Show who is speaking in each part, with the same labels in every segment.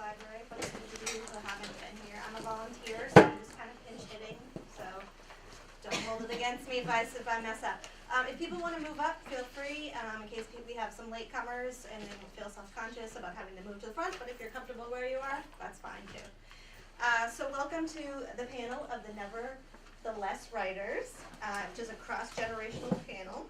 Speaker 1: library, but for those of you who haven't been here, I'm a volunteer, so I'm just kind of pinch hitting, so don't hold it against me if I mess up. If people want to move up, feel free, in case we have some latecomers and they feel self-conscious about having to move to the front, but if you're comfortable where you are, that's fine too. So welcome to the panel of the Nevertheless Writers, which is a cross-generational panel.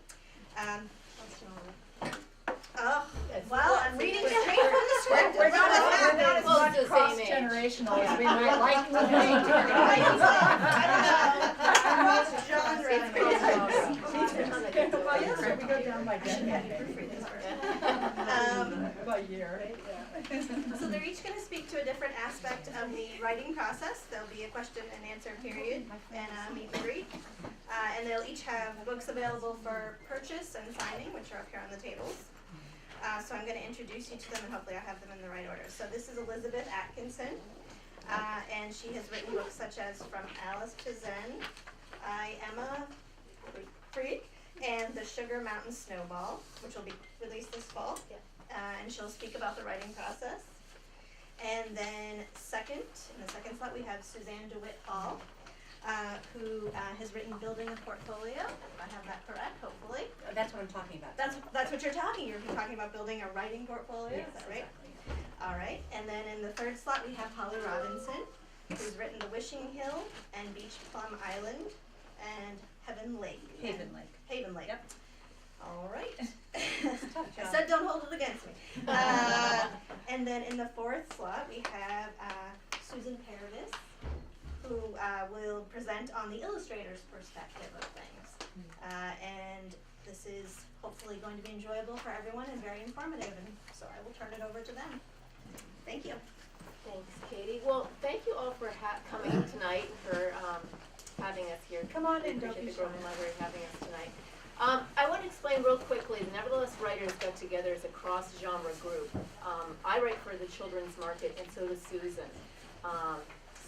Speaker 1: Well, I'm reading straight from the script.
Speaker 2: We're not as much cross-generational as we might like to think.
Speaker 1: Cross-genre.
Speaker 2: Well, yes, we go down by by year.
Speaker 1: So they're each going to speak to a different aspect of the writing process. There'll be a question and answer period and a meet and greet. And they'll each have books available for purchase and signing, which are up here on the tables. So I'm going to introduce you to them, and hopefully I have them in the right order. So this is Elizabeth Atkinson, and she has written books such as From Alice to Zen, I Emma Freak, and The Sugar Mountain Snowball, which will be released this fall. And she'll speak about the writing process. And then in the second slot, we have Suzanne DeWitt Hall, who has written Building a Portfolio, if I have that correct, hopefully.
Speaker 3: That's what I'm talking about.
Speaker 1: That's what you're talking about building a writing portfolio,
Speaker 3: Yes,
Speaker 1: is that right?
Speaker 3: exactly.
Speaker 1: All right, and then in the third slot, we have Holly Robinson, who's written The Wishing Hill and Beach Plum Island and Haven Lake.
Speaker 3: Yep.
Speaker 1: All right.
Speaker 3: Tough
Speaker 1: I
Speaker 3: job.
Speaker 1: said don't hold it against me. And then in the fourth slot, we have Susan Paradis, who will present on the illustrator's perspective of things. And this is hopefully going to be enjoyable for everyone and very informative, and so I will turn it over to them. Thank you.
Speaker 4: Thanks, Katie. Well, thank you all for coming tonight, for having us here.
Speaker 2: Come on in,
Speaker 4: We
Speaker 2: don't
Speaker 4: appreciate
Speaker 2: be
Speaker 4: the Groveland
Speaker 2: shy.
Speaker 4: Library having us tonight. I want to explain real quickly, the Nevertheless Writers got together as a cross-genre group. I write for the children's market, and so does Susan.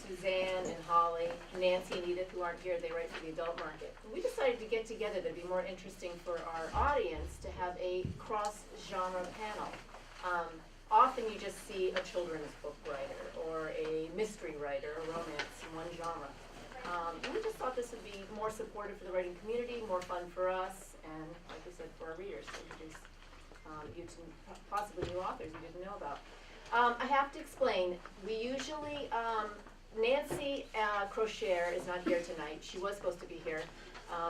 Speaker 4: Suzanne and Holly, Nancy and Edith, who aren't here, they write for the adult market. And we decided to get together to be more interesting for our audience to have a cross-genre panel. Often you just see a children's book writer or a mystery writer, a romance in one genre. And we just thought this would be more supportive for the writing community, more fun for us, and like we said, for our readers to introduce you to possibly new authors you didn't know about. I have to explain, we usually, Nancy Crocher is not here tonight. She was supposed to be here.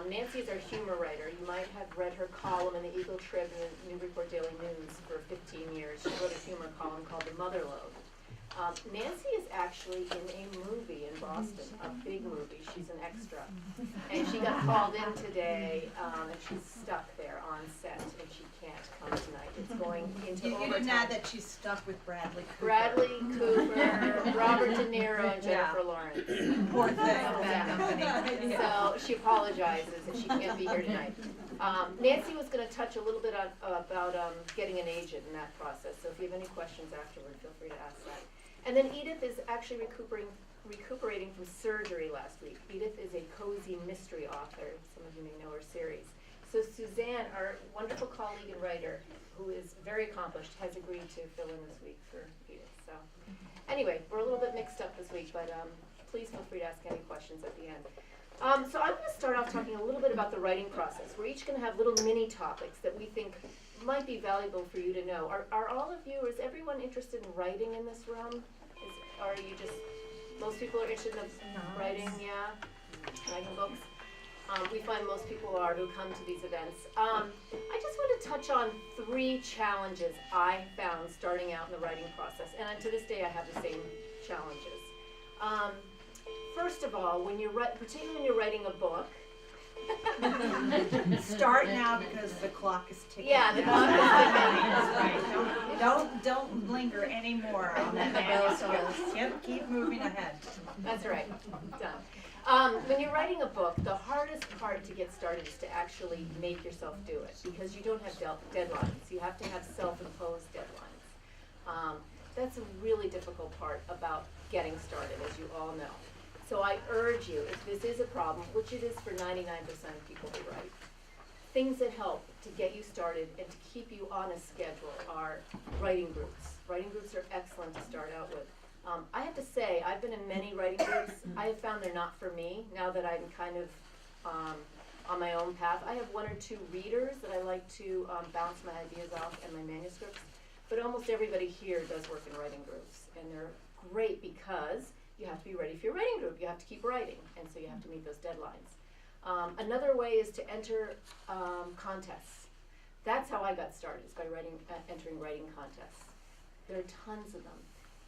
Speaker 4: Nancy is our humor writer. You might have read her column in the Eagle Trib and the Newburyport Daily News for 15 years. She wrote a humor column called The Motherlode. Nancy is actually in a movie in Boston, a big movie. She's an extra. And she got called in today, and she's stuck there on set, and she can't come tonight. It's going into overtime.
Speaker 2: You didn't add that she's stuck with Bradley Cooper.
Speaker 4: Bradley Cooper, Robert De Niro, and Jennifer Lawrence.
Speaker 2: Poor thing.
Speaker 4: Yeah. So she apologizes that she can't be here tonight. Nancy was going to touch a little bit about getting an agent in that process. So if you have any questions afterward, feel free to ask that. And then Edith is actually recuperating from surgery last week. Edith is a cozy mystery author. Some of you may know her series. So Suzanne, our wonderful colleague and writer, who is very accomplished, has agreed to fill in this week for Edith. So anyway, we're a little bit mixed up this week, but please feel free to ask any questions at the end. So I'm going to start off talking a little bit about the writing process. We're each going to have little mini topics that we think might be valuable for you to know. Are all of you, or is everyone interested in writing in this room? Are you just, most people are interested in writing, yeah? Writing books? We find most people are who come to these events. I just want to touch on 3 challenges I found starting out in the writing process. And to this day I have the same challenges. First of all, particularly when you're writing a book,
Speaker 2: Start now because the clock is ticking.
Speaker 4: Yeah, the clock is ticking.
Speaker 2: That's right. Don't linger anymore on that manuscript. Yep, keep moving ahead.
Speaker 4: That's right. Done. When you're writing a book, the hardest part to get started is to actually make yourself do it, because you don't have deadlines. You have to have self-imposed deadlines. That's a really difficult part about getting started, as you all know. So I urge you, if this is a problem, which it is for 99% of people who write, things that help to get you started and to keep you on a schedule are writing groups. Writing groups are excellent to start out with. I have to say, I've been in many writing groups. I have found they're not for me now that I'm kind of on my own path. I have one or two readers that I like to bounce my ideas off and my manuscripts, but almost everybody here does work in writing groups, and they're great because you have to be ready for your writing group. You have to keep writing, and so you have to meet those deadlines. Another way is to enter contests. That's how I got started, is by entering writing contests. There are tons of them.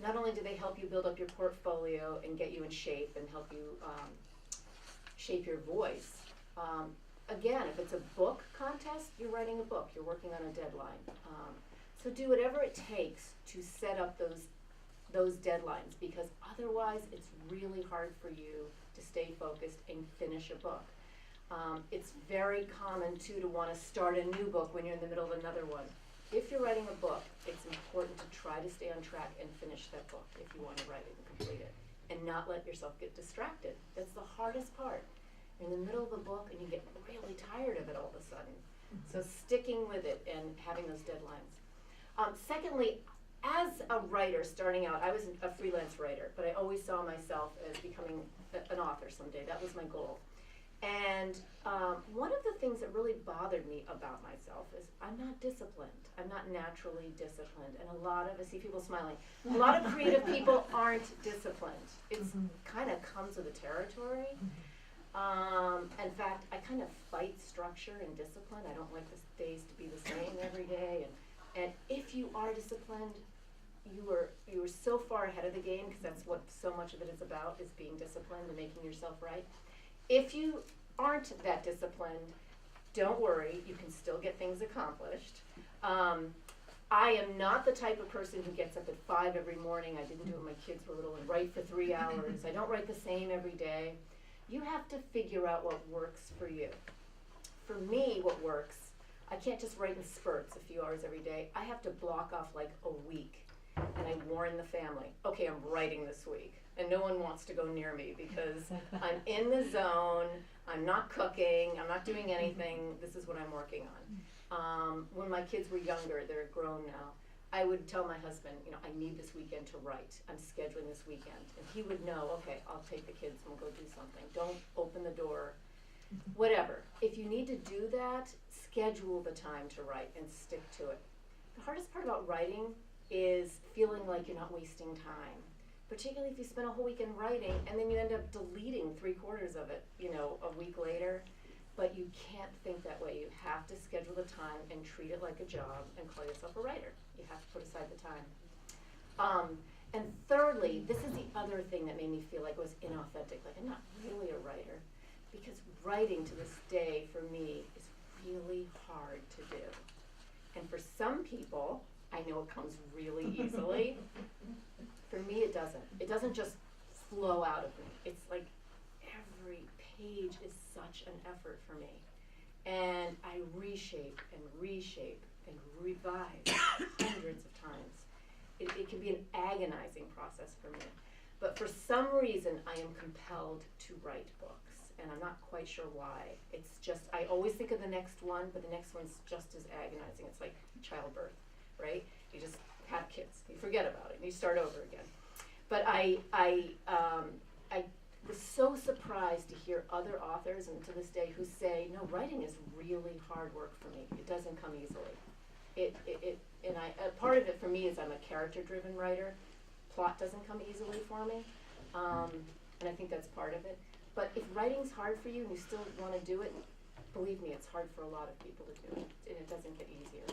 Speaker 4: Not only do they help you build up your portfolio and get you in shape and help you shape your voice. Again, if it's a book contest, you're writing a book, you're working on a deadline. So do whatever it takes to set up those deadlines, because otherwise it's really hard for you to stay focused and finish a book. It's very common too to want to start a new book when you're in the middle of another one. If you're writing a book, it's important to try to stay on track and finish that book if you want to write it and complete it, and not let yourself get distracted. That's the hardest part. You're in the middle of a book and you get really tired of it all of a sudden. So sticking with it and having those deadlines. Secondly, as a writer starting out, I was a freelance writer, but I always saw myself as becoming an author someday. That was my goal. And one of the things that really bothered me about myself is I'm not disciplined. I'm not naturally disciplined. And I see people smiling, a lot of creative people aren't disciplined. It's kind of comes with the territory. In fact, I kind of fight structure and discipline. I don't like the days to be the same every day. And if you are disciplined, you are so far ahead of the game, because that's what so much of it is about, is being disciplined and making yourself right. If you aren't that disciplined, don't worry, you can still get things accomplished. I am not the type of person who gets up at 5 every morning. I didn't do it when my kids were little and write for 3 hours. I don't write the same every day. You have to figure out what works for you. For me, what works, I can't just write in spurts a few hours every day. I have to block off like a week, and I warn the family, okay, I'm writing this week. And no one wants to go near me because I'm in the zone, I'm not cooking, I'm not doing anything, this is what I'm working on. When my kids were younger, they're grown now, I would tell my husband, I need this weekend to write. I'm scheduling this weekend. And he would know, okay, I'll take the kids and we'll go do something. Don't open the door, whatever. If you need to do that, schedule the time to write and stick to it. The hardest part about writing is feeling like you're not wasting time. Particularly if you spend a whole weekend writing and then you end up deleting 3/4 of it, a week later. But you can't think that way. You have to schedule the time and treat it like a job and call yourself a writer. You have to put aside the time. And thirdly, this is the other thing that made me feel like it was inauthentic, like I'm not really a writer. Because writing to this day for me is really hard to do. And for some people, I know it comes really easily. For me, it doesn't. It doesn't just flow out of me. It's like every page is such an effort for me. And I reshape and revise hundreds of times. It can be an agonizing process for me. But for some reason, I am compelled to write books. And I'm not quite sure why. It's just, I always think of the next one, but the next one's just as agonizing. It's like childbirth, right? You just have kids, you forget about it, and you start over again. But I was so surprised to hear other authors, and to this day, who say, no, writing is really hard work for me. It doesn't come easily. Part of it for me is I'm a character-driven writer. Plot doesn't come easily for me, and I think that's part of it. But if writing's hard for you and you still want to do it, believe me, it's hard for a lot of people to do it, and it doesn't get easier.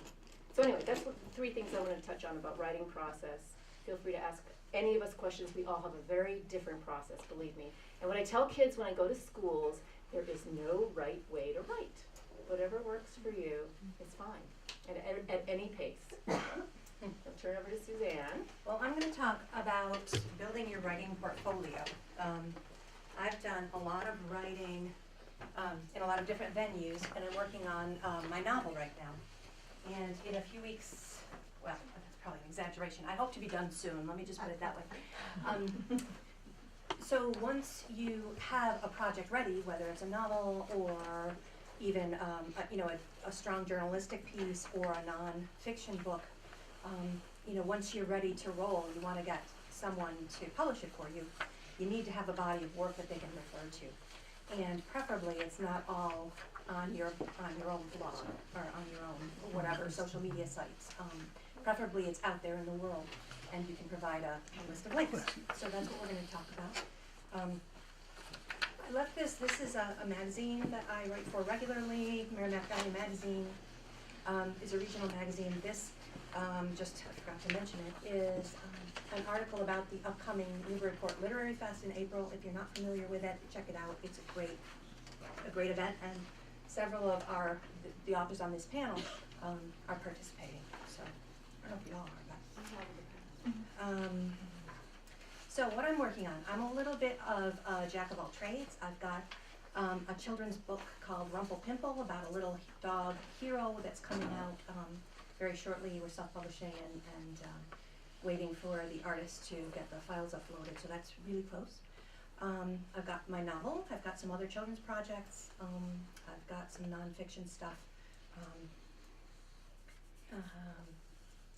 Speaker 4: So anyway, that's what 3 things I want to touch on about writing process. Feel free to ask any of us questions. We all have a very different process, believe me. And what I tell kids when I go to schools, there is no right way to write. Whatever works for you is fine, at any pace. I'll turn over to Suzanne.
Speaker 3: Well, I'm going to talk about building your writing portfolio. I've done a lot of writing in a lot of different venues, and I'm working on my novel right now. And in a few weeks, well, that's probably an exaggeration. I hope to be done soon. Let me just put it that way. So once you have a project ready, whether it's a novel or even a strong journalistic piece or a nonfiction book, once you're ready to roll, you want to get someone to publish it for you, you need to have a body of work that they can refer to. And preferably, it's not all on your own blog or on your own whatever social media sites. Preferably, it's out there in the world, and you can provide a list of links. So that's what we're going to talk about. I left this. This is a magazine that I write for regularly. Merrimack Valley Magazine is a regional magazine. This, just I forgot to mention it, is an article about the upcoming Newburyport Literary Fest in April. If you're not familiar with it, check it out. It's a great event, and several of the authors on this panel are participating. So I don't know if you all are, but. So what I'm working on, I'm a little bit of a jack of all trades. I've got a children's book called Rumple Pimple about a little dog hero that's coming out very shortly. We're self-publishing and waiting for the artist to get the files uploaded, so that's really close. I've got my novel. I've got some other children's projects. I've got some nonfiction stuff.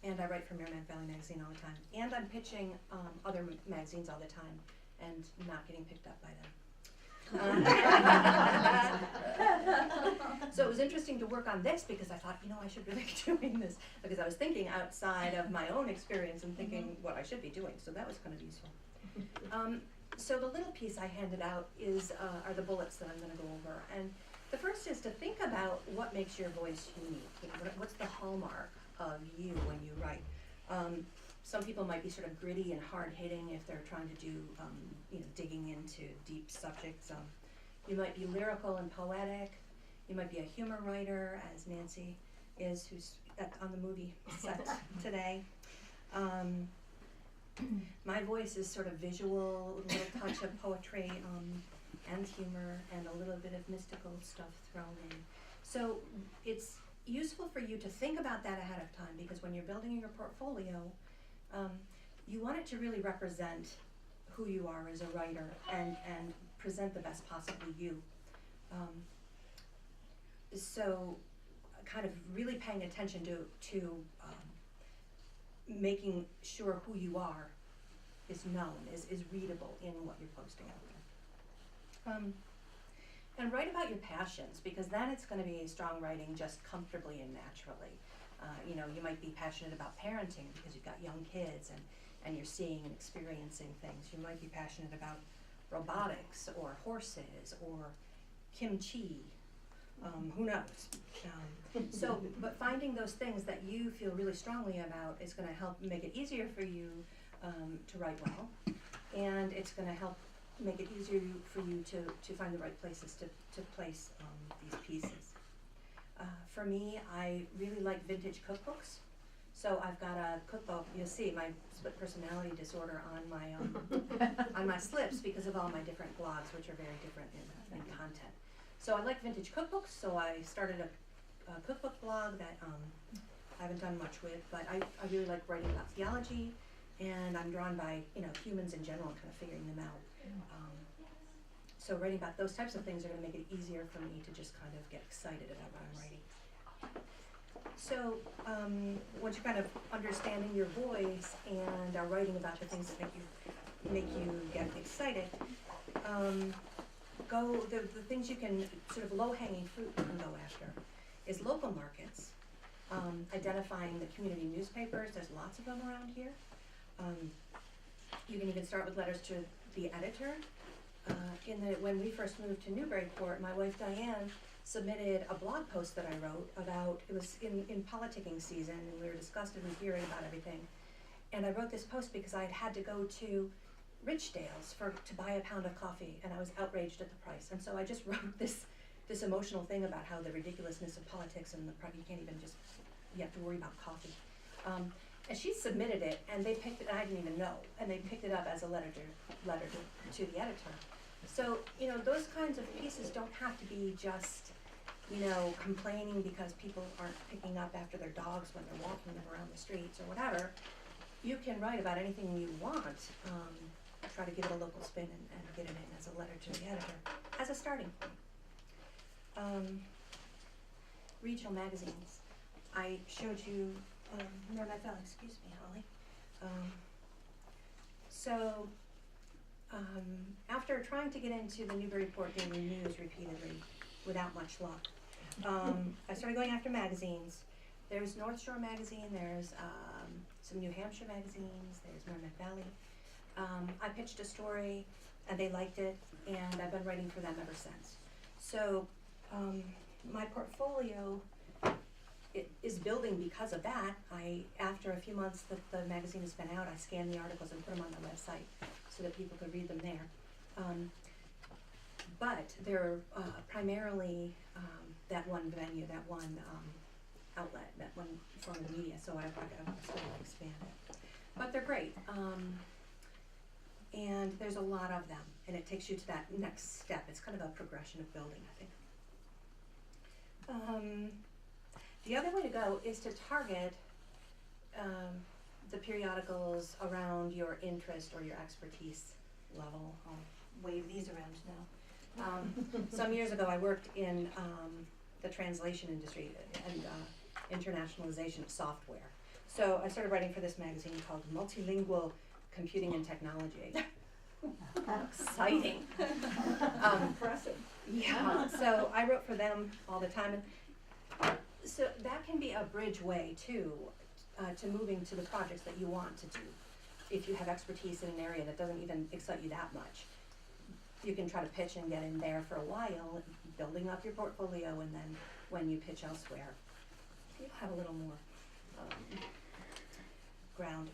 Speaker 3: And I write for Merrimack Valley Magazine all the time. And I'm pitching other magazines all the time and not getting picked up by them. So it was interesting to work on this because I thought, I should really be doing this, because I was thinking outside of my own experience and thinking what I should be doing. So that was kind of useful. So the little piece I handed out are the bullets that I'm going to go over. And the first is to think about what makes your voice unique. What's the hallmark of you when you write? Some people might be sort of gritty and hard-hitting if they're trying to do, digging into deep subjects. You might be lyrical and poetic. You might be a humor writer, as Nancy is, who's on the movie set today. My voice is sort of visual, a little touch of poetry and humor, and a little bit of mystical stuff thrown in. So it's useful for you to think about that ahead of time, because when you're building your portfolio, you want it to really represent who you are as a writer and present the best possible you. So kind of really paying attention to making sure who you are is known, is readable in what you're posting out there. And write about your passions, because then it's going to be strong writing just comfortably and naturally. You might be passionate about parenting because you've got young kids and you're seeing and experiencing things. You might be passionate about robotics or horses or kimchi. Who knows? But finding those things that you feel really strongly about is going to help make it easier for you to write well, and it's going to help make it easier for you to find the right places to place these pieces. For me, I really like vintage cookbooks. So I've got a cookbook. You'll see my split personality disorder on my on my slips because of all my different blogs, which are very different in content. So I like vintage cookbooks. So I started a cookbook blog that I haven't done much with, but I really like writing about theology, and I'm drawn by humans in general and kind of figuring them out. So writing about those types of things are going to make it easier for me to just kind of get excited about what I'm writing. So once you're kind of understanding your voice and are writing about the things that make you get excited, the things you can, sort of low-hanging fruit you can go after is local markets, identifying the community newspapers. There's lots of them around here. You can even start with letters to the editor. When we first moved to Newburyport, my wife Diane submitted a blog post that I wrote about, it was in politicking season, and we were disgusted with hearing about everything. And I wrote this post because I had to go to Richdale's to buy a pound of coffee, and I was outraged at the price. And so I just wrote this emotional thing about how the ridiculousness of politics and you can't even you have to worry about coffee. And she submitted it, and they picked it, and I didn't even know, and they picked it up as a letter to the editor. So, those kinds of pieces don't have to be just, complaining because people aren't picking up after their dogs when they're walking them around the streets or whatever. You can write about anything you want, try to give it a local spin and get it in as a letter to the editor, as a starting point. Regional magazines. I showed you Nor Fell, excuse me, Holly. So, after trying to get into the Newburyport Daily News repeatedly, without much luck, I started going after magazines. There's North Shore Magazine, there's some New Hampshire magazines, there's Merrimack Valley. I pitched a story, and they liked it, and I've been writing for them ever since. So, my portfolio is building because of that. After a few months that the magazine has been out, I scan the articles and put them on the website so that people could read them there. But they're primarily that one venue, that one outlet, that one form of media, so I've sort of expanded. But they're great. And there's a lot of them, and it takes you to that next step. It's kind of a progression of building, I think. The other way to go is to target the periodicals around your interest or your expertise level. I'll wave these around now. Some years ago I worked in the translation industry and internationalization of software. So I started writing for this magazine called Multilingual Computing and Technology. Exciting.
Speaker 2: Impressive.
Speaker 3: Yeah, so I wrote for them all the time. And so that can be a bridge way too, to moving to the projects that you want to do. If you have expertise in an area that doesn't even excite you that much, you can try to pitch and get in there for a while, building up your portfolio, and then when you pitch elsewhere, you'll have a little more ground.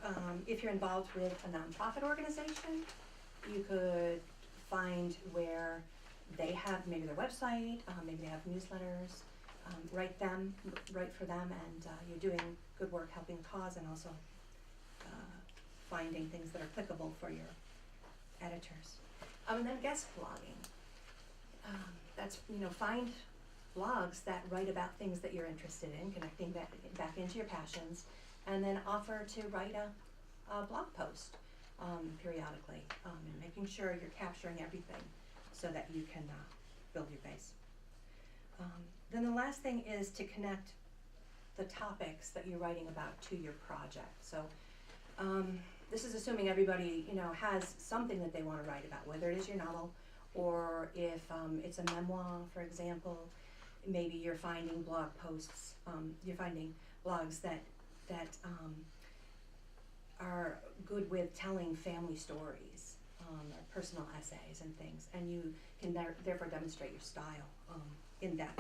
Speaker 3: If you're involved with a nonprofit organization, you could find where they have maybe their website, maybe they have newsletters, write for them, and you're doing good work helping cause and also finding things that are applicable for your editors. And then guest blogging. That's, find blogs that write about things that you're interested in, connecting back into your passions, and then offer to write a blog post periodically, and making sure you're capturing everything so that you can build your base. Then the last thing is to connect the topics that you're writing about to your project. So this is assuming everybody, has something that they want to write about, whether it is your novel or if it's a memoir, for example. Maybe you're finding blog posts, you're finding blogs that are good with telling family stories, or personal essays and things, and you can therefore demonstrate your style in that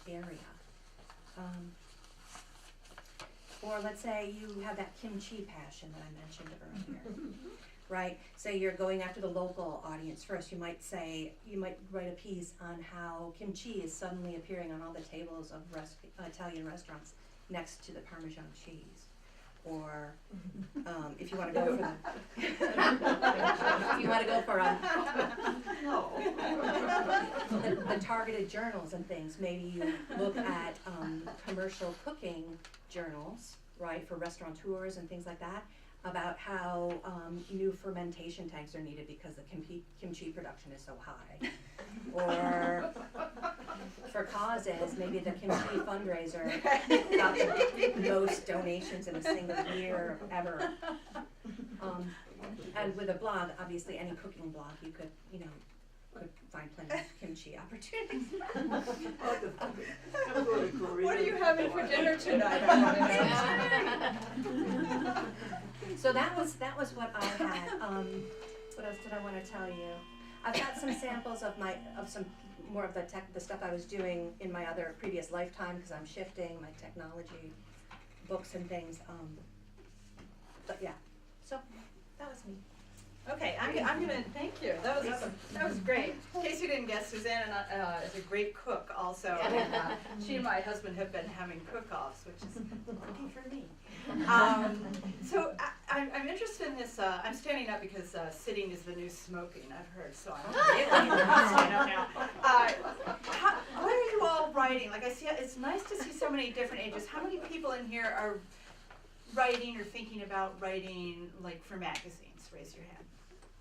Speaker 3: area. Or let's say you have that kimchi passion that I mentioned earlier, right? Say you're going after the local audience first. You might write a piece on how kimchi is suddenly appearing on all the tables of Italian restaurants next to the Parmesan cheese. Or if you want to go for the targeted journals and things, maybe you look at commercial cooking journals, right, for restaurateurs and things like that, about how new fermentation tanks are needed because the kimchi production is so high. Or for causes, maybe the kimchi fundraiser got the most donations in a single year ever. And with a blog, obviously any cooking blog, you could, could find plenty of kimchi opportunities.
Speaker 2: What are you having for dinner tonight? I want to know.
Speaker 3: So that was what I had. What else did I want to tell you? I've got some samples of some more of the stuff I was doing in my other previous lifetime, because I'm shifting my technology books and things. But yeah, so that was me.
Speaker 2: Okay, I'm gonna thank you. That was great. In case you didn't guess, Suzanne is a great cook also. And, she and my husband have been having cook-offs, which is working for me. So I'm interested in this. I'm standing up because sitting is the new smoking, I've heard. So I'm really stand up now. What are you all writing? Like I see, it's nice to see so many different ages. How many people in here are writing or thinking about writing, like for magazines? Raise your hand.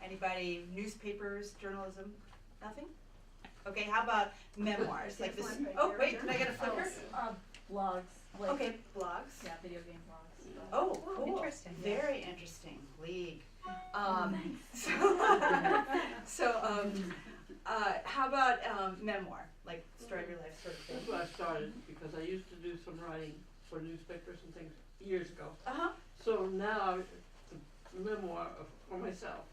Speaker 2: Anybody? Newspapers, journalism? Nothing? Okay, how about memoirs? Like this. Oh, wait, did I get a flicker?
Speaker 5: blogs, like,
Speaker 2: Okay, blogs.
Speaker 5: yeah, video game blogs.
Speaker 2: Oh, cool.
Speaker 3: interesting.
Speaker 2: Very interesting. League. So, how about memoir, like story of your life sort of thing?
Speaker 6: That's what I started because I used to do some writing for newspapers and things years ago.
Speaker 2: Uh-huh.
Speaker 6: So now it's a memoir for myself.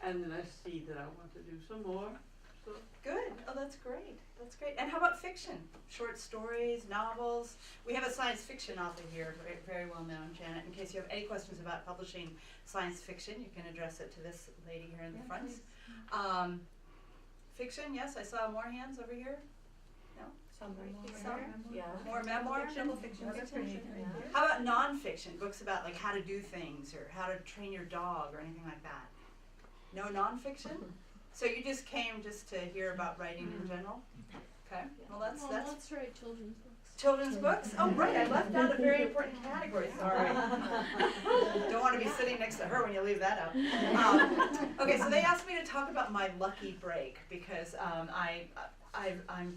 Speaker 6: And then I see that I want to do some more. So
Speaker 2: Good. Oh, that's great. That's great. And how about fiction? Short stories, novels? We have a science fiction author here, very, very well known, Janet. In case you have any questions about publishing science fiction, you can address it to this lady here in the front. Fiction, yes, I saw more hands over here. No?
Speaker 3: Some
Speaker 4: Yeah.
Speaker 2: More memoir?
Speaker 3: Fiction, fiction.
Speaker 2: How about nonfiction? Books about like how to do things or how to train your dog or anything like that? No nonfiction? So you just came just to hear about writing in general? Okay, well that's
Speaker 5: let's write children's books.
Speaker 2: children's books? Oh right, I left out a very important category, sorry. Don't want to be sitting next to her when you leave that out. Okay, so they asked me to talk about my lucky break because I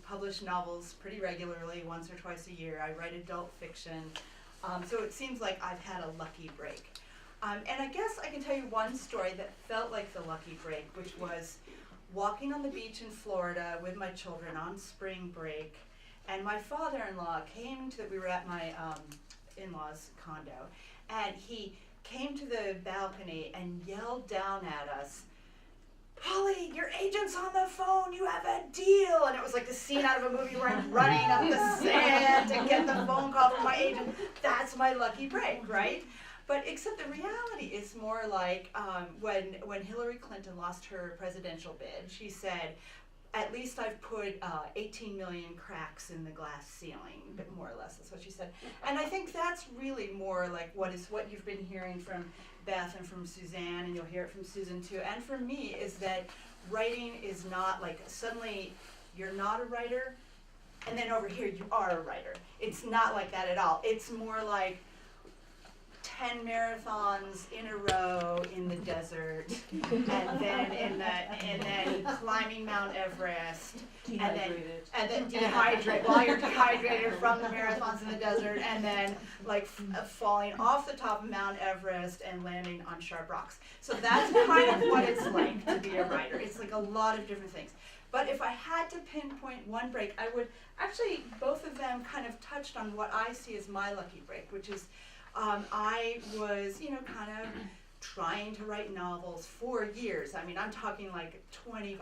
Speaker 2: publish novels pretty regularly, once or twice a year. I write adult fiction, so it seems like I've had a lucky break. And I guess I can tell you one story that felt like the lucky break, which was walking on the beach in Florida with my children on spring break, and my father-in-law came to, we were at my in-laws' condo, and he came to the balcony and yelled down at us, "Polly, your agent's on the phone, you have a deal!" And it was like the scene out of a movie where I'm running up the sand to get the phone call from my agent. That's my lucky break, right? But except the reality is more like when Hillary Clinton lost her presidential bid, she said, "At least I've put 18 million cracks in the glass ceiling," but more or less that's what she said. And I think that's really more like what you've been hearing from Beth and from Suzanne, and you'll hear it from Susan too, and from me, is that writing is not like suddenly you're not a writer, and then over here you are a writer. It's not like that at all. It's more like 10 marathons in a row in the desert, and then climbing Mount Everest, and then dehydrate while you're dehydrated from the marathons in the desert, and then like falling off the top of Mount Everest and landing on sharp rocks. So that's kind of what it's like to be a writer. It's like a lot of different things. But if I had to pinpoint one break, I would actually, both of them kind of touched on what I see as my lucky break, which is I was, kind of trying to write novels for years. I mean, I'm talking like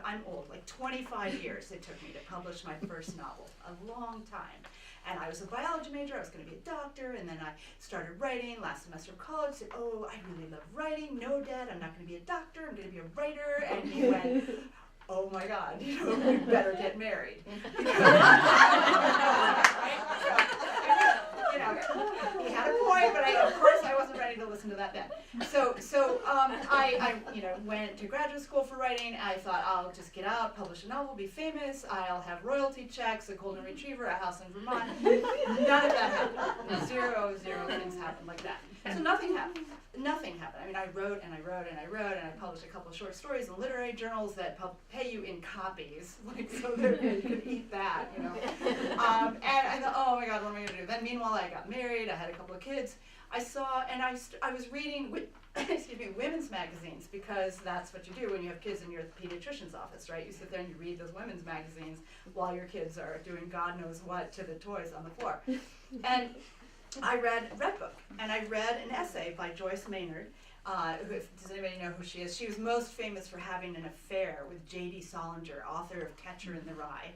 Speaker 2: I'm old, like 25 years it took me to publish my first novel, a long time. And I was a biology major, I was going to be a doctor, and then I started writing last semester of college, said, "Oh, I really love writing. No, Dad, I'm not going to be a doctor, I'm going to be a writer." And he went, "Oh my God, we better get married." He had a point, but of course I wasn't ready to listen to that then. So I went to graduate school for writing. I thought I'll just get out, publish a novel, be famous. I'll have royalty checks, a golden retriever, a house in Vermont. None of that happened. Zero things happened like that. So nothing happened. Nothing happened. I mean, I wrote and I wrote and I wrote, and I published a couple of short stories in literary journals that pay you in copies, like so that you could eat that, And I thought, oh my God, what am I going to do? Then meanwhile, I got married. I had a couple of kids. I saw, and I was reading, women's magazines, because that's what you do when you have kids in your pediatrician's office, right? You sit there and you read those women's magazines while your kids are doing God knows what to the toys on the floor. And I read Redbook, and I read an essay by Joyce Maynard. Does anybody know who she is? She was most famous for having an affair with J.D. Solinger, author of Catcher in the Rye,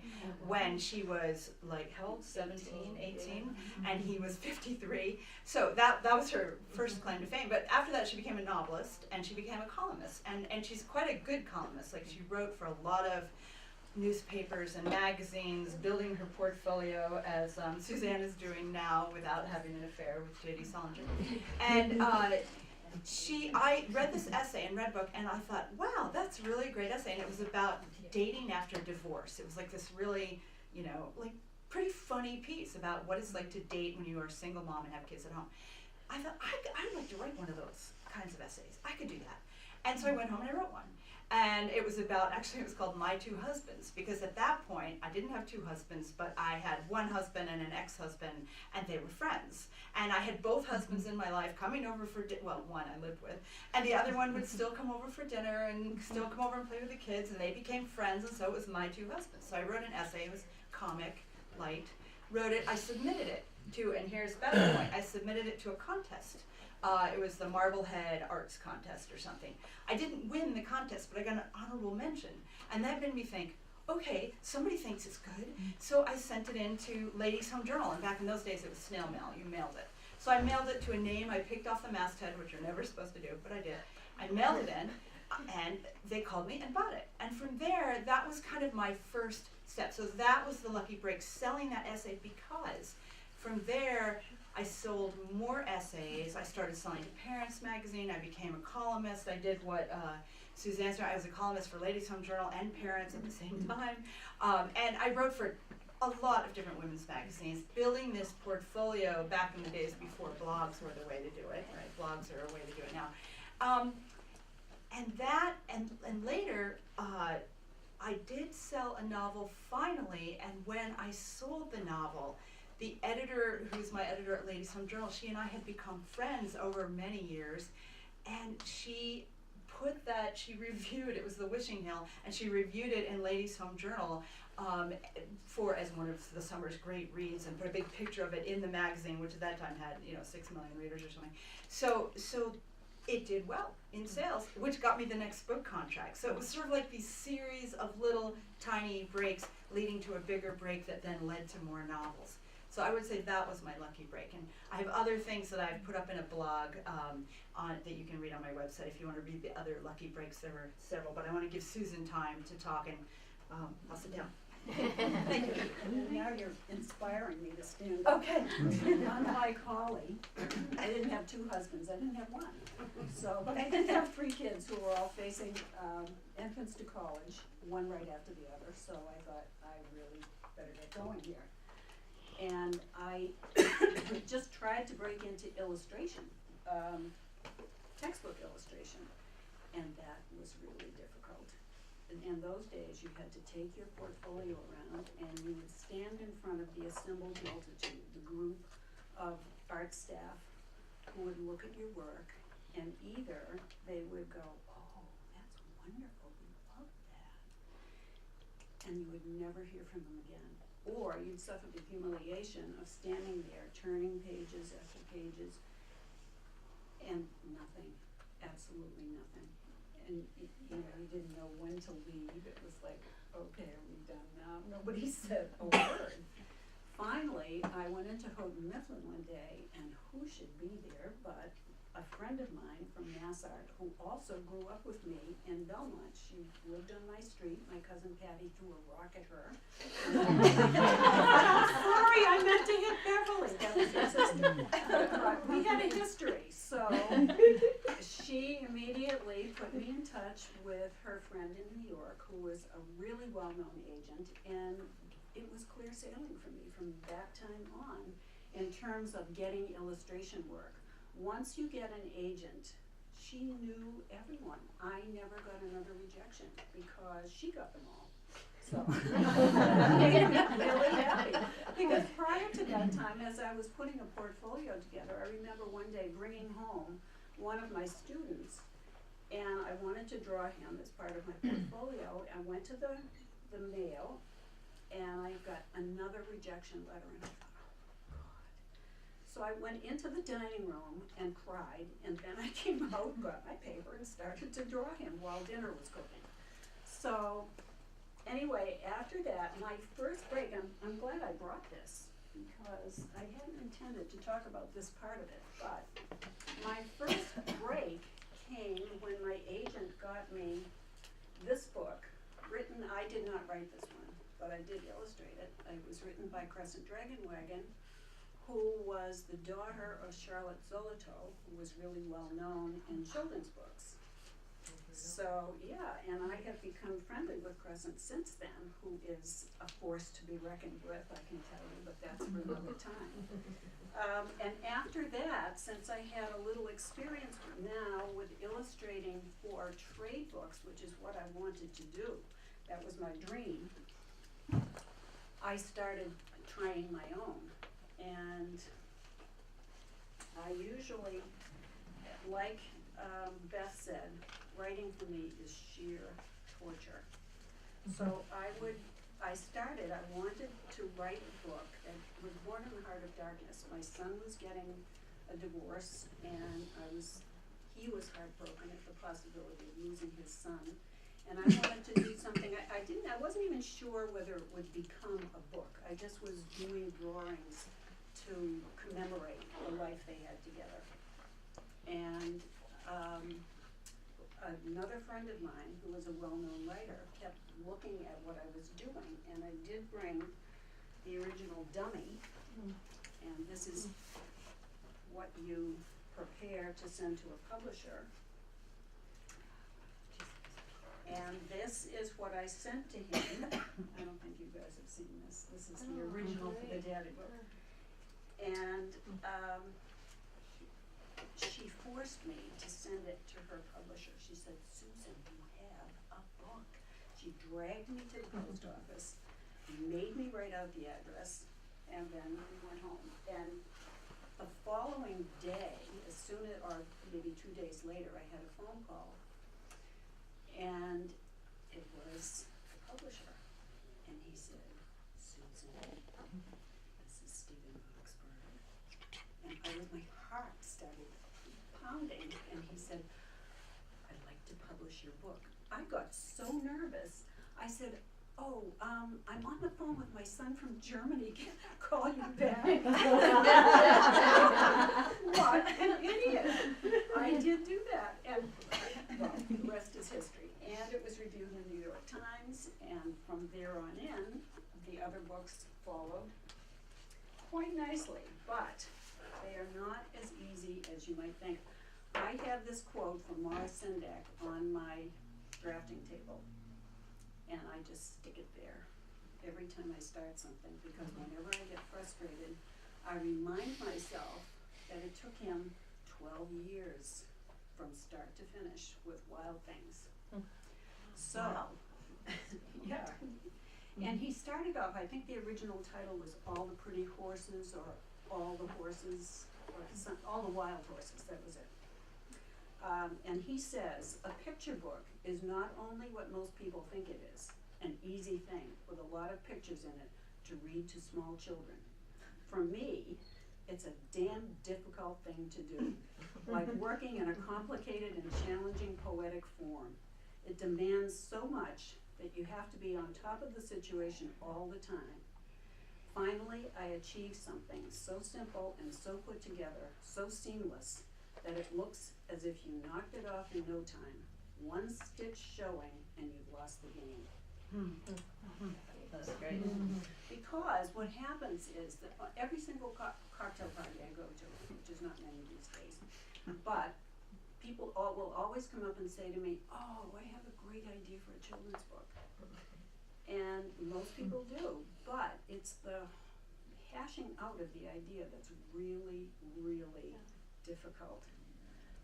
Speaker 2: when she was like, how old? 17, 18, and he was 53. So that was her first claim to fame. But after that, she became a novelist, and she became a columnist, and she's quite a good columnist. Like, she wrote for a lot of newspapers and magazines, building her portfolio, as Suzanne is doing now without having an affair with J.D. Solinger. And I read this essay in Redbook, and I thought, wow, that's a really great essay. And it was about dating after divorce. It was like this really, like pretty funny piece about what it's like to date when you are a single mom and have kids at home. I thought, I'd like to write one of those kinds of essays. I could do that. And so I went home and I wrote one. And it was about, actually it was called My Two Husbands, because at that point, I didn't have two husbands, but I had one husband and an ex-husband, and they were friends. And I had both husbands in my life coming over for, well, one I lived with, and the other one would still come over for dinner and still come over and play with the kids, and they became friends, and so it was My Two Husbands. So I wrote an essay, it was comic, light, wrote it, I submitted it to, and here's the best point, I submitted it to a contest. It was the Marblehead Arts Contest or something. I didn't win the contest, but I got an honorable mention. And that made me think, okay, somebody thinks it's good. So I sent it in to Ladies' Home Journal, and back in those days it was snail mail, you mailed it. So I mailed it to a name I picked off the masthead, which you're never supposed to do, but I did. I mailed it in, and they called me and bought it. And from there, that was kind of my first step. So that was the lucky break, selling that essay, because from there, I sold more essays. I started selling to Parents Magazine. I became a columnist. I did what Suzanne started. I was a columnist for Ladies' Home Journal and Parents at the same time. And I wrote for a lot of different women's magazines, building this portfolio back in the days before blogs were the way to do it, right? Blogs are a way to do it now. And later, I did sell a novel finally, and when I sold the novel, the editor, who's my editor at Ladies' Home Journal, she and I had become friends over many years, and she put that, she reviewed, it was The Wishing Hill, and she reviewed it in Ladies' Home Journal for as one of the summer's great reads, and put a big picture of it in the magazine, which at that time had 6 million readers or something. So it did well in sales, which got me the next book contract. So it was sort of like these series of little tiny breaks leading to a bigger break that then led to more novels. So I would say that was my lucky break. And I have other things that I've put up in a blog that you can read on my website if you want to read the other lucky breaks. There were several, but I want to give Susan time to talk, and I'll sit down. Thank you.
Speaker 7: And now you're inspiring me to stand up.
Speaker 2: Okay.
Speaker 7: Unlike Holly, I didn't have two husbands, I didn't have one. So, but I did have 3 kids who were all facing entrance to college, one right after the other, so I thought I really better get going here. And I just tried to break into illustration, textbook illustration, and that was really difficult. In those days, you had to take your portfolio around, and you would stand in front of the assembled multitude, the group of art staff who would look at your work, and either they would go, "Oh, that's wonderful, we love that," and you would never hear from them again. Or you'd suffer the humiliation of standing there, turning pages after pages, and nothing, absolutely nothing. And you didn't know when to leave. It was like, okay, are we done now? Nobody said a word. Finally, I went into Houghton Mifflin one day, and who should be there but a friend of mine from MassArt who also grew up with me in Belmont. She lived on my street. My cousin Patty threw a rock at her. I'm sorry, I meant to hit Beverly. That was her sister. We had a history, so she immediately put me in touch with her friend in New York, who was a really well-known agent, and it was clear sailing for me from that time on in terms of getting illustration work. Once you get an agent, she knew everyone. I never got another rejection because she got them all. So it made me really happy. Because prior to that time, as I was putting a portfolio together, I remember one day bringing home one of my students, and I wanted to draw him as part of my portfolio. I went to the mail, and I got another rejection letter, and I thought, so I went into the dining room and cried, and then I came out, got my paper, and started to draw him while dinner was cooking. So anyway, after that, my first break, I'm glad I brought this, because I hadn't intended to talk about this part of it, but my first break came when my agent got me this book, written, I did not write this one, but I did illustrate it. It was written by Crescent Dragon Wagon, who was the daughter of Charlotte Zolotow, who was really well known in children's books. So, yeah, and I have become friendly with Crescent since then, who is a force to be reckoned with, I can tell you, but that's for another time. And after that, since I had a little experience now with illustrating for trade books, which is what I wanted to do, that was my dream, I started trying my own. And I usually, like Beth said, writing for me is sheer torture. So I wanted to write a book that was born in the heart of darkness. My son was getting a divorce, and he was heartbroken at the possibility of losing his son. And I wanted to do something, I wasn't even sure whether it would become a book. I just was doing drawings to commemorate the life they had together. And another friend of mine, who was a well-known writer, kept looking at what I was doing, and I did bring the original dummy, and this is what you prepare to send to a publisher. And this is what I sent to him. I don't think you guys have seen this. This is the original for the Daddy book. And she forced me to send it to her publisher. She said, "Susan, you have a book." She dragged me to the post office, made me write out the address, and then we went home. And the following day, or maybe 2 days later, I had a phone call. And it was the publisher. And he said, "Susan, this is Stephen Oxford." And my heart started pounding. And he said, "I'd like to publish your book." I got so nervous. I said, "Oh, I'm on the phone with my son from Germany. Can I call you back?" What an idiot. I did do that. And well, the rest is history. And it was reviewed in the New York Times, and from there on in, the other books followed quite nicely, but they are not as easy as you might think. I have this quote from Mara Sendak on my drafting table, and I just stick it there every time I start something, because whenever I get frustrated, I remind myself that it took him 12 years from start to finish with Wild Things. So, yeah. And he started off, I think the original title was All the Pretty Horses, or All the Horses, or All the Wild Horses, that was it. And he says, "A picture book is not only what most people think it is, an easy thing with a lot of pictures in it to read to small children. For me, it's a damn difficult thing to do, like working in a complicated and challenging poetic form. It demands so much that you have to be on top of the situation all the time. Finally, I achieved something so simple and so put together, so seamless, that it looks as if you knocked it off in no time. One stitch showing and you've lost the game."
Speaker 2: That's great.
Speaker 7: Because what happens is that every single cocktail party I go to, which is not many these days, but people will always come up and say to me, "Oh, I have a great idea for a children's book." And most people do, but it's the hashing out of the idea that's really, really difficult.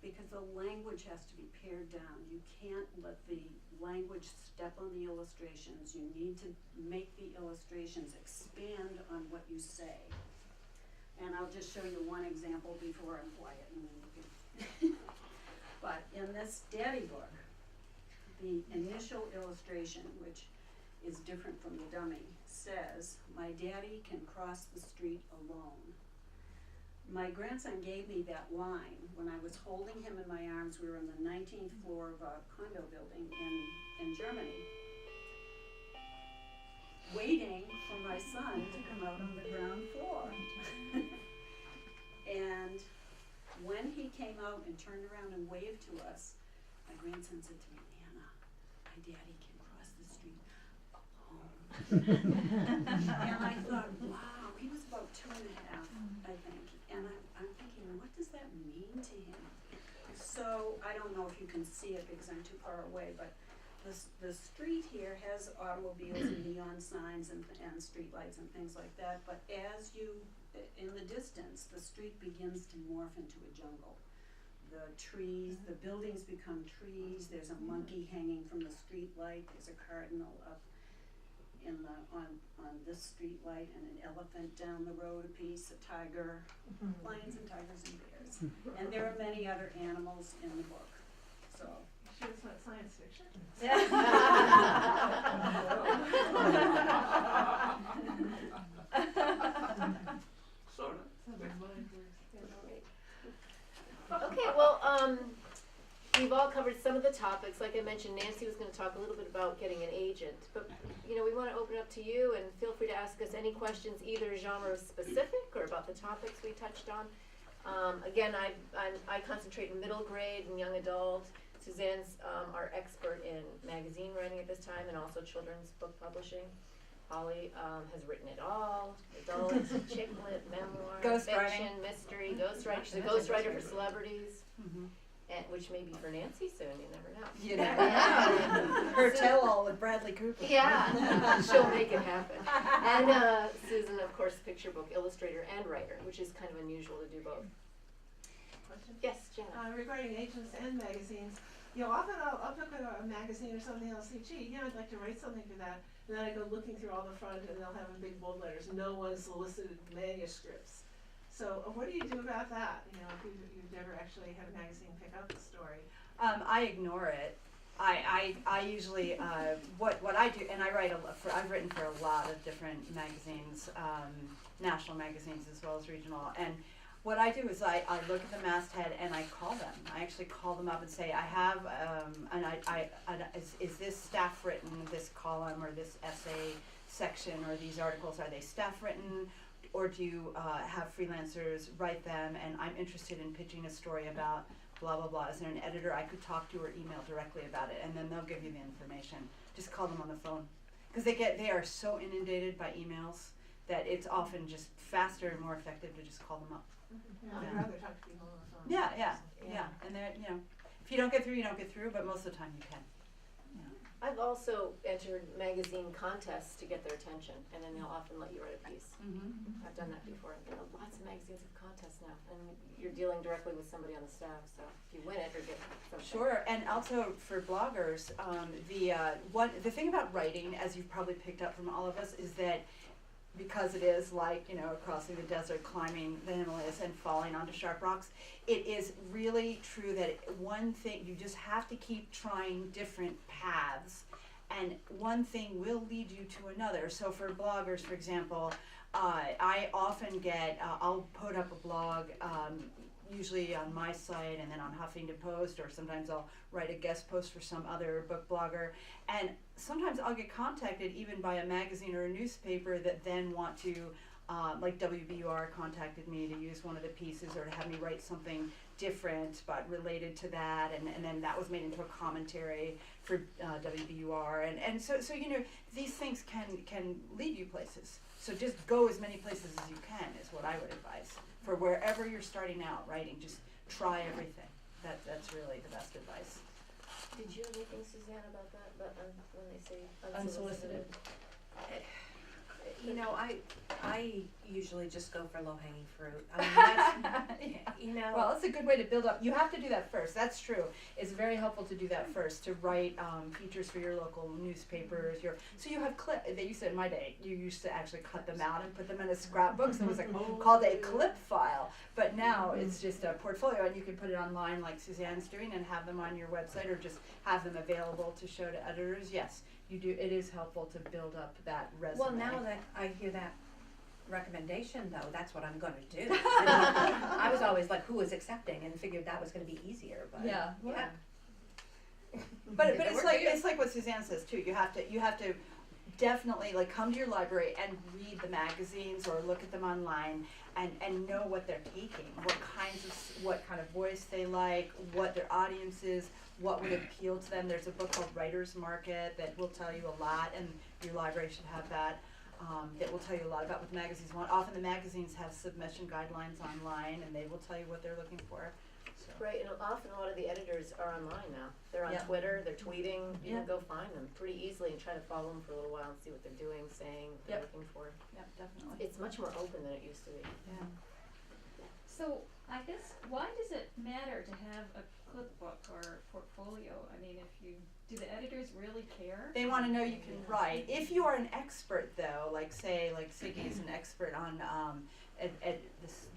Speaker 7: Because the language has to be pared down. You can't let the language step on the illustrations. You need to make the illustrations expand on what you say. And I'll just show you one example before I'm quiet, and then you can. But in this Daddy book, the initial illustration, which is different from the dummy, says, "My daddy can cross the street alone." My grandson gave me that line when I was holding him in my arms. We were on the 19th floor of a condo building in Germany, waiting for my son to come out on the ground floor. And when he came out and turned around and waved to us, my grandson said to me, "Nana, my daddy can cross the street alone." And I thought, wow, he was about 2.5, I think. And I'm thinking, what does that mean to him? So so, I don't know if you can see it because I'm too far away, but the street here has automobiles and neon signs and street lights and things like that, but as you, in the distance, the street begins to morph into a jungle. The trees, the buildings become trees, there's a monkey hanging from the street light, there's a cardinal up in on this street light, and an elephant down the road a piece, a tiger, lions and tigers and bears. And there are many other animals in the book, so.
Speaker 5: Sure it's not science fiction?
Speaker 6: Sort of.
Speaker 4: Okay, well, we've all covered some of the topics. Like I mentioned, Nancy was going to talk a little bit about getting an agent, but we want to open it up to you, and feel free to ask us any questions, either genre specific or about the topics we touched on. Again, I concentrate in middle grade and young adult. Suzanne's our expert in magazine writing at this time, and also children's book publishing. Holly has written it all: adult, chick lit, memoir, fiction, mystery, ghostwriter. She's a ghostwriter for celebrities, and which may be for Nancy soon. You never know.
Speaker 3: You never know. Her tell-all with Bradley Cooper.
Speaker 4: Yeah, she'll make it happen. And Susan, of course, picture book illustrator and writer, which is kind of unusual to do both.
Speaker 5: Question?
Speaker 4: Yes, Jenna.
Speaker 5: Regarding agents and magazines, often I'll pick a magazine or something, and I'll say, gee, I'd like to write something for that. And then I go looking through all the front, and they'll have in big bold letters, no one solicited manuscripts. So what do you do about that? If you've never actually had a magazine pick up the story.
Speaker 3: I ignore it. I usually, what I do, and I write I've written for a lot of different magazines, national magazines as well as regional, and what I do is I look at the masthead and I call them. I actually call them up and say, I have, is this staff written, this column or this essay section or these articles, are they staff written? Or do you have freelancers write them, and I'm interested in pitching a story about blah, blah, blah. Is there an editor I could talk to or email directly about it? And then they'll give you the information. Just call them on the phone. Because they are so inundated by emails that it's often just faster and more effective to just call them up.
Speaker 5: I'd rather talk to people on the phone.
Speaker 3: Yeah. And they're, if you don't get through, you don't get through, but most of the time you can.
Speaker 4: I've also entered magazine contests to get their attention, and then they'll often let you write a piece. I've done that before. Lots of magazines have contests now, and you're dealing directly with somebody on the staff, so if you win it or get something. Sure,
Speaker 3: and also for bloggers, the thing about writing, as you've probably picked up from all of us, is that because it is like, crossing the desert, climbing the Himalayas and falling onto sharp rocks, it is really true that one thing, you just have to keep trying different paths, and one thing will lead you to another. So for bloggers, for example, I often get, I'll put up a blog, usually on my site and then on Huffington Post, or sometimes I'll write a guest post for some other book blogger, and sometimes I'll get contacted even by a magazine or a newspaper that then want to, like WBUR contacted me to use one of the pieces or to have me write something different but related to that, and then that was made into a commentary for WBUR, and so these things can lead you places. So just go as many places as you can is what I would advise. For wherever you're starting out writing, just try everything. That's really the best advice.
Speaker 4: Did you have anything, Suzanne, about that? But when they say
Speaker 3: Unsolicited.
Speaker 8: I usually just go for low-hanging fruit. I mean, that's,
Speaker 3: Well, it's a good way to build up. You have to do that first. That's true. It's very helpful to do that first, to write features for your local newspapers. So you have they used to, in my day, you used to actually cut them out and put them in a scrapbook. So it was called a clip file. But now it's just a portfolio, and you can put it online like Suzanne's doing and have them on your website, or just have them available to show to editors. Yes, you do. It is helpful to build up that resume.
Speaker 8: well, now that I hear that recommendation, though, that's what I'm going to do. I was always like, who was accepting, and figured that was going to be easier. But
Speaker 3: Yeah.
Speaker 8: But
Speaker 3: But it's like what Suzanne says too. You have to definitely come to your library and read the magazines or look at them online and know what they're taking, what kind of voice they like, what their audience is, what would appeal to them. There's a book called Writer's Market that will tell you a lot, and your library should have that. That will tell you a lot about what the magazines want. Often the magazines have submission guidelines online, and they will tell you what they're looking for.
Speaker 8: so.
Speaker 4: Right, and often a lot of the editors are online now. They're on
Speaker 8: Yeah.
Speaker 4: Twitter, they're tweeting, you
Speaker 8: Yeah.
Speaker 4: can go find them pretty easily and try to follow them for a little while and see what they're doing, saying, what they're
Speaker 8: Yep.
Speaker 4: looking for.
Speaker 2: Yeah, definitely.
Speaker 4: It's much more open than it used to be.
Speaker 8: Yeah.
Speaker 9: So I guess, why does it matter to have a cookbook or portfolio? I mean, do the editors really care?
Speaker 2: They want to know you can write. If you are an expert, though, like Siggy is an expert on, this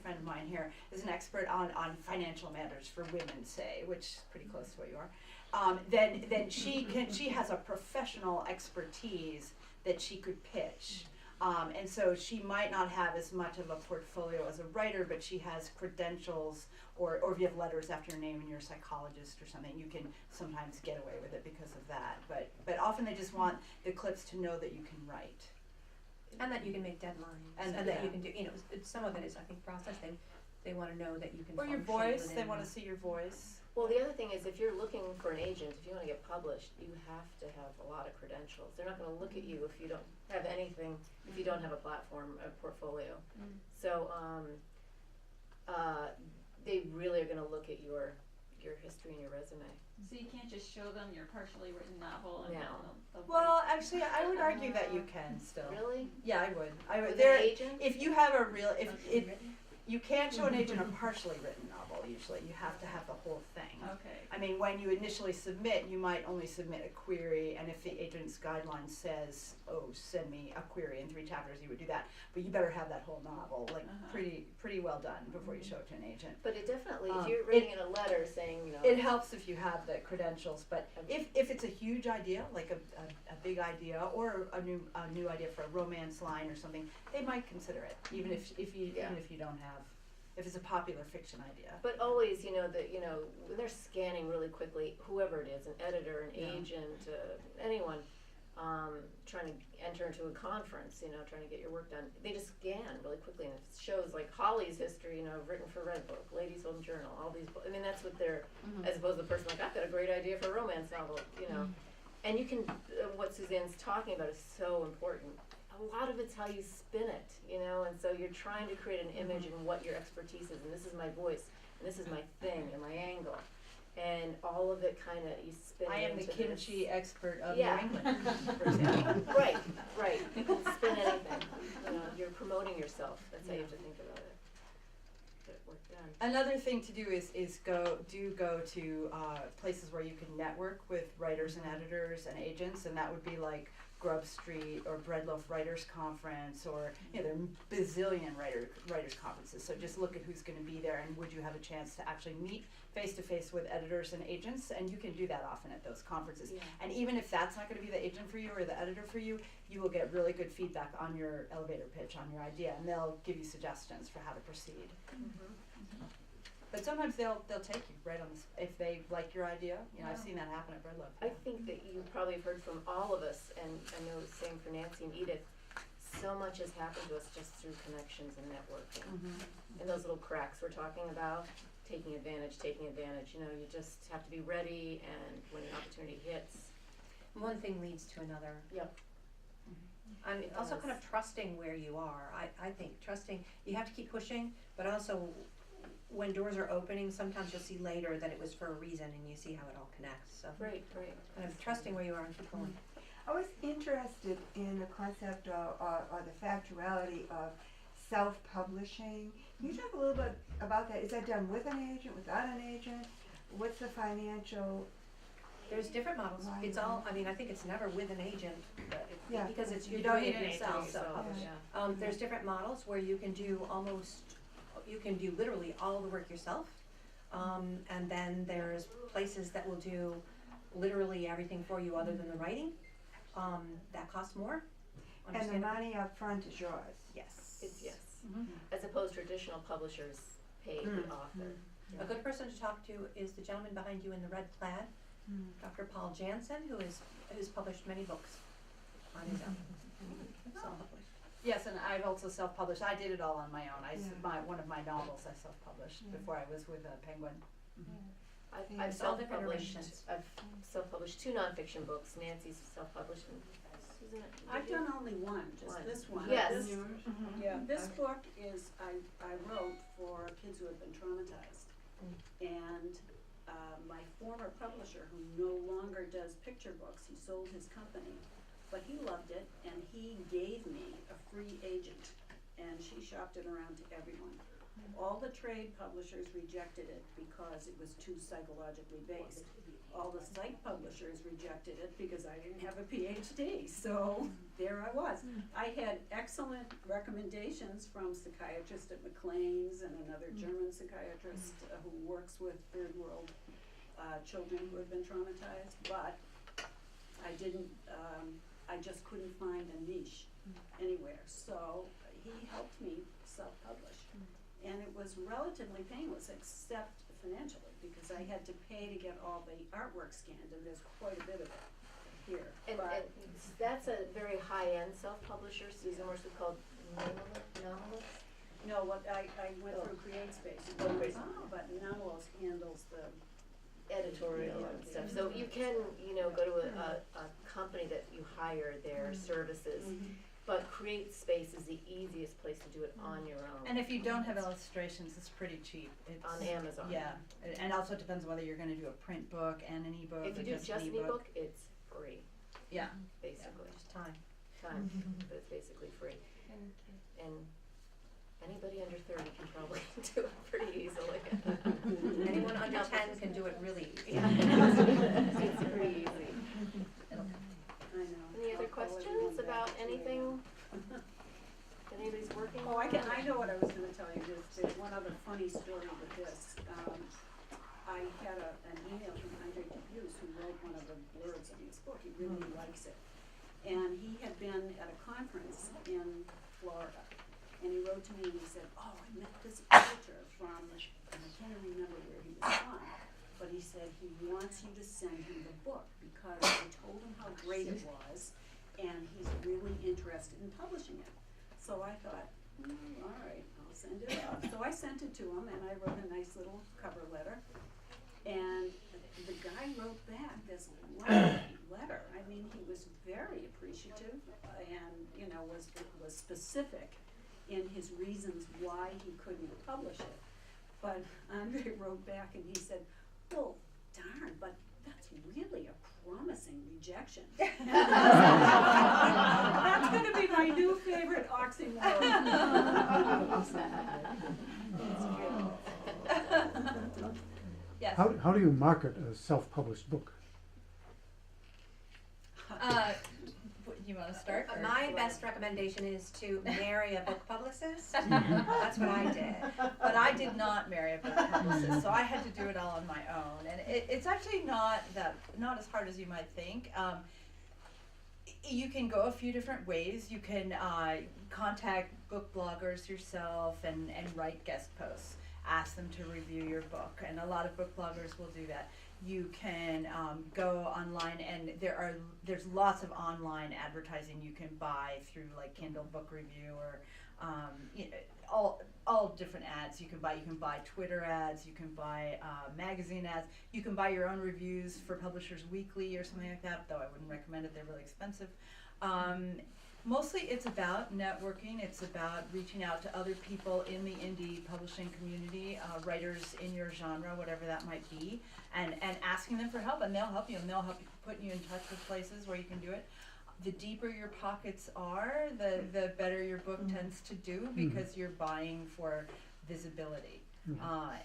Speaker 2: friend of mine here is an expert on financial matters for women, say, which is pretty close to what you are. Then she has a professional expertise that she could pitch. And so she might not have as much of a portfolio as a writer, but she has credentials, or if you have letters after your name and you're a psychologist or something, you can sometimes get away with it because of that. But often they just want the clips to know that you can write.
Speaker 8: And that you can make deadlines,
Speaker 2: And-
Speaker 8: and that
Speaker 2: yeah.
Speaker 8: you can do, some of it is, I think, process, they wanna know that you can
Speaker 2: Or your
Speaker 8: function
Speaker 2: voice, they
Speaker 8: within-
Speaker 2: want to see your voice.
Speaker 4: Well, the other thing is, if you're looking for an agent, if you want to get published, you have to have a lot of credentials. They're not going to look at you if you don't have anything, if you don't have a platform, a portfolio. So, they really are going to look at your history and your resume.
Speaker 9: So you can't just show them your partially written novel and
Speaker 4: No.
Speaker 9: they'll
Speaker 2: Well, actually, I would argue that you can still.
Speaker 4: Really?
Speaker 2: Yeah, I would.
Speaker 4: With
Speaker 2: There,
Speaker 4: an agent?
Speaker 2: if you have a real, if you can't show an agent a partially written novel, usually you have to have the whole thing.
Speaker 9: Okay.
Speaker 2: I mean, when you initially submit, you might only submit a query, and if the agent's guideline says, "Oh, send me a query in 3 chapters," you would do that. But you better have that whole novel, like pretty well done before you show it to an agent.
Speaker 4: But it definitely, if
Speaker 2: Um,
Speaker 4: you're writing in a letter saying, you know.
Speaker 2: It helps if you have the credentials, but if it's a huge idea, like a big idea, or a new idea for a romance line or something, they might consider it, even if you don't have, if it's a popular fiction idea.
Speaker 4: But always, when they're scanning really quickly, whoever it is, an editor, an
Speaker 2: Yeah.
Speaker 4: agent, anyone, trying to enter into a conference, trying to get your work done, they just scan really quickly, and it shows like Holly's history, written for Redbook, Ladies Home Journal, all these books. I mean, that's what they're, as opposed to the person like, I've got a great idea for a romance novel, And you can, what Suzanne's talking about is so important. A lot of it's how you spin it, and so you're trying to create an image and what your expertise is, and this is my voice, and this is my thing, and my angle, and all of it kind of, you spin it
Speaker 2: I am the
Speaker 4: into
Speaker 2: kimchi expert of
Speaker 4: Yeah.
Speaker 2: New England, for example.
Speaker 4: Right, you can spin anything, you're promoting yourself, that's how you have to think about it. Get work done.
Speaker 2: Another thing to do is go to places where you can network with writers and editors and agents, and that would be like Grub Street or Breadloaf Writers Conference, or there are bazillion writers conferences. So just look at who's going to be there, and would you have a chance to actually meet face to face with editors and agents? And you can do that often at those conferences.
Speaker 4: Yeah.
Speaker 2: And even if that's not going to be the agent for you or the editor for you, you will get really good feedback on your elevator pitch, on your idea, and they'll give you suggestions for how to proceed. But sometimes they'll take you right on this if they like your idea. I've seen that happen at Breadloaf.
Speaker 4: I think that you probably have heard from all of us, and I know the same for Nancy and Edith, so much has happened to us just through connections and networking. And those little cracks we're talking about, taking advantage, you just have to be ready, and when an opportunity hits.
Speaker 8: One thing leads to another.
Speaker 4: Yep.
Speaker 8: And
Speaker 4: It
Speaker 8: also
Speaker 4: does.
Speaker 8: kind of trusting where you are. I think trusting, you have to keep pushing, but also when doors are opening, sometimes you'll see later that it was for a reason, and you see how it all connects, so.
Speaker 4: Right.
Speaker 8: Kind of trusting where you are and keep going.
Speaker 10: I was interested in the concept or the factuality of self-publishing. Can you talk a little bit about that? Is that done with an agent, without an agent? What's the financial?
Speaker 8: There's different models.
Speaker 10: Right.
Speaker 8: It's all, I mean, I think it's never with an agent, but
Speaker 10: Yeah.
Speaker 8: because it's,
Speaker 2: You
Speaker 8: you're
Speaker 2: don't
Speaker 8: doing
Speaker 2: need
Speaker 8: it
Speaker 2: an agent
Speaker 8: yourself,
Speaker 2: yourself.
Speaker 8: so.
Speaker 10: Yeah.
Speaker 8: There's different models where you can do literally all the work yourself. And then there's places that will do literally everything for you other than the writing. That costs more.
Speaker 10: And the
Speaker 8: Understandable?
Speaker 10: money up front is yours.
Speaker 8: Yes.
Speaker 4: It's yes. As opposed to traditional publishers pay the author.
Speaker 8: A good person to talk to is the gentleman behind you in the red plaid, Dr. Paul Jansen, who's published many books on his own. Self-published.
Speaker 2: Yes, and I've also self-published. I did it all on my own.
Speaker 10: Yeah.
Speaker 2: One of my novels I self-published before I was with
Speaker 10: Yeah.
Speaker 2: Penguin.
Speaker 4: I've
Speaker 8: It's all different
Speaker 4: self-published.
Speaker 8: arrangements.
Speaker 4: I've self-published 2 nonfiction books. Nancy's self-published, and Susan.
Speaker 7: I've done only one, just
Speaker 4: One.
Speaker 7: this one.
Speaker 4: Yes.
Speaker 7: Yeah, this book is, I wrote for kids who have been traumatized. And my former publisher, who no longer does picture books, he sold his company, but he loved it, and he gave me a free agent, and she shopped it around to everyone. All the trade publishers rejected it because it was too psychologically based. All the psych publishers rejected it because I didn't have a PhD, so there I was. I had excellent recommendations from psychiatrists at McLean's and another German psychiatrist who works with third world children who have been traumatized, but I didn't, I just couldn't find a niche anywhere. So he helped me self-publish. And it was relatively painless, except financially, because I had to pay to get all the artwork scanned, and there's quite a bit of it here.
Speaker 4: And that's a very high-end self-publisher. Susan works with called Novelist.
Speaker 7: No, what I went through CreateSpace, but Novelos handles the
Speaker 4: Editorial and stuff. So you can, go to a company that you hire their services. But CreateSpace is the easiest place to do it on your own.
Speaker 2: And if you don't have illustrations, it's pretty cheap. It's
Speaker 4: on Amazon.
Speaker 2: Yeah, and also it depends whether you're going to do a print book and an ebook.
Speaker 4: If you do just an ebook, it's free.
Speaker 2: Yeah,
Speaker 4: basically.
Speaker 8: Just time.
Speaker 4: But it's basically free. And anybody under 30 can probably do it pretty easily.
Speaker 8: Anyone under 10 can do it really easy.
Speaker 4: It's pretty easy.
Speaker 7: I know.
Speaker 4: Any other questions about anything that anybody's working on?
Speaker 7: Oh, I know what I was gonna tell you. There's one other funny story with this. I had an email from Untitled Hughes, who wrote one of the blurbs in this book. He really likes it. And he had been at a conference in Florida. And he wrote to me and he said, oh, I met this editor from, and I can't remember where he was from, but he said he wants you to send him the book because I told him how great it was, and he's really interested in publishing it. So I thought, all right, I'll send it off. So I sent it to him, and I wrote a nice little cover letter. And the guy wrote back this lovely letter. I mean, he was very appreciative, and was specific in his reasons why he couldn't publish it. But Andre wrote back, and he said, well, darn, but that's really a promising rejection. That's going to be my new favorite oxymoron.
Speaker 2: yes.
Speaker 11: How do you market a self-published book?
Speaker 2: You want to start?
Speaker 8: My best recommendation is to marry a book publicist. That's what I did.
Speaker 2: But I did not marry a book publicist, so I had to do it all on my own. And it's actually not as hard as you might think. You can go a few different ways. You can contact book bloggers yourself and write guest posts. Ask them to review your book, and a lot of book bloggers will do that. You can go online, and there's lots of online advertising you can buy through like Kindle Book Review or all different ads you can buy. You can buy Twitter ads, you can buy magazine ads, you can buy your own reviews for Publishers Weekly or something like that, though I wouldn't recommend it, they're really expensive. Mostly it's about networking, it's about reaching out to other people in the indie publishing community, writers in your genre, whatever that might be, and asking them for help, and they'll help you, and they'll help you, put you in touch with places where you can do it. The deeper your pockets are, the better your book tends to do, because you're buying for visibility.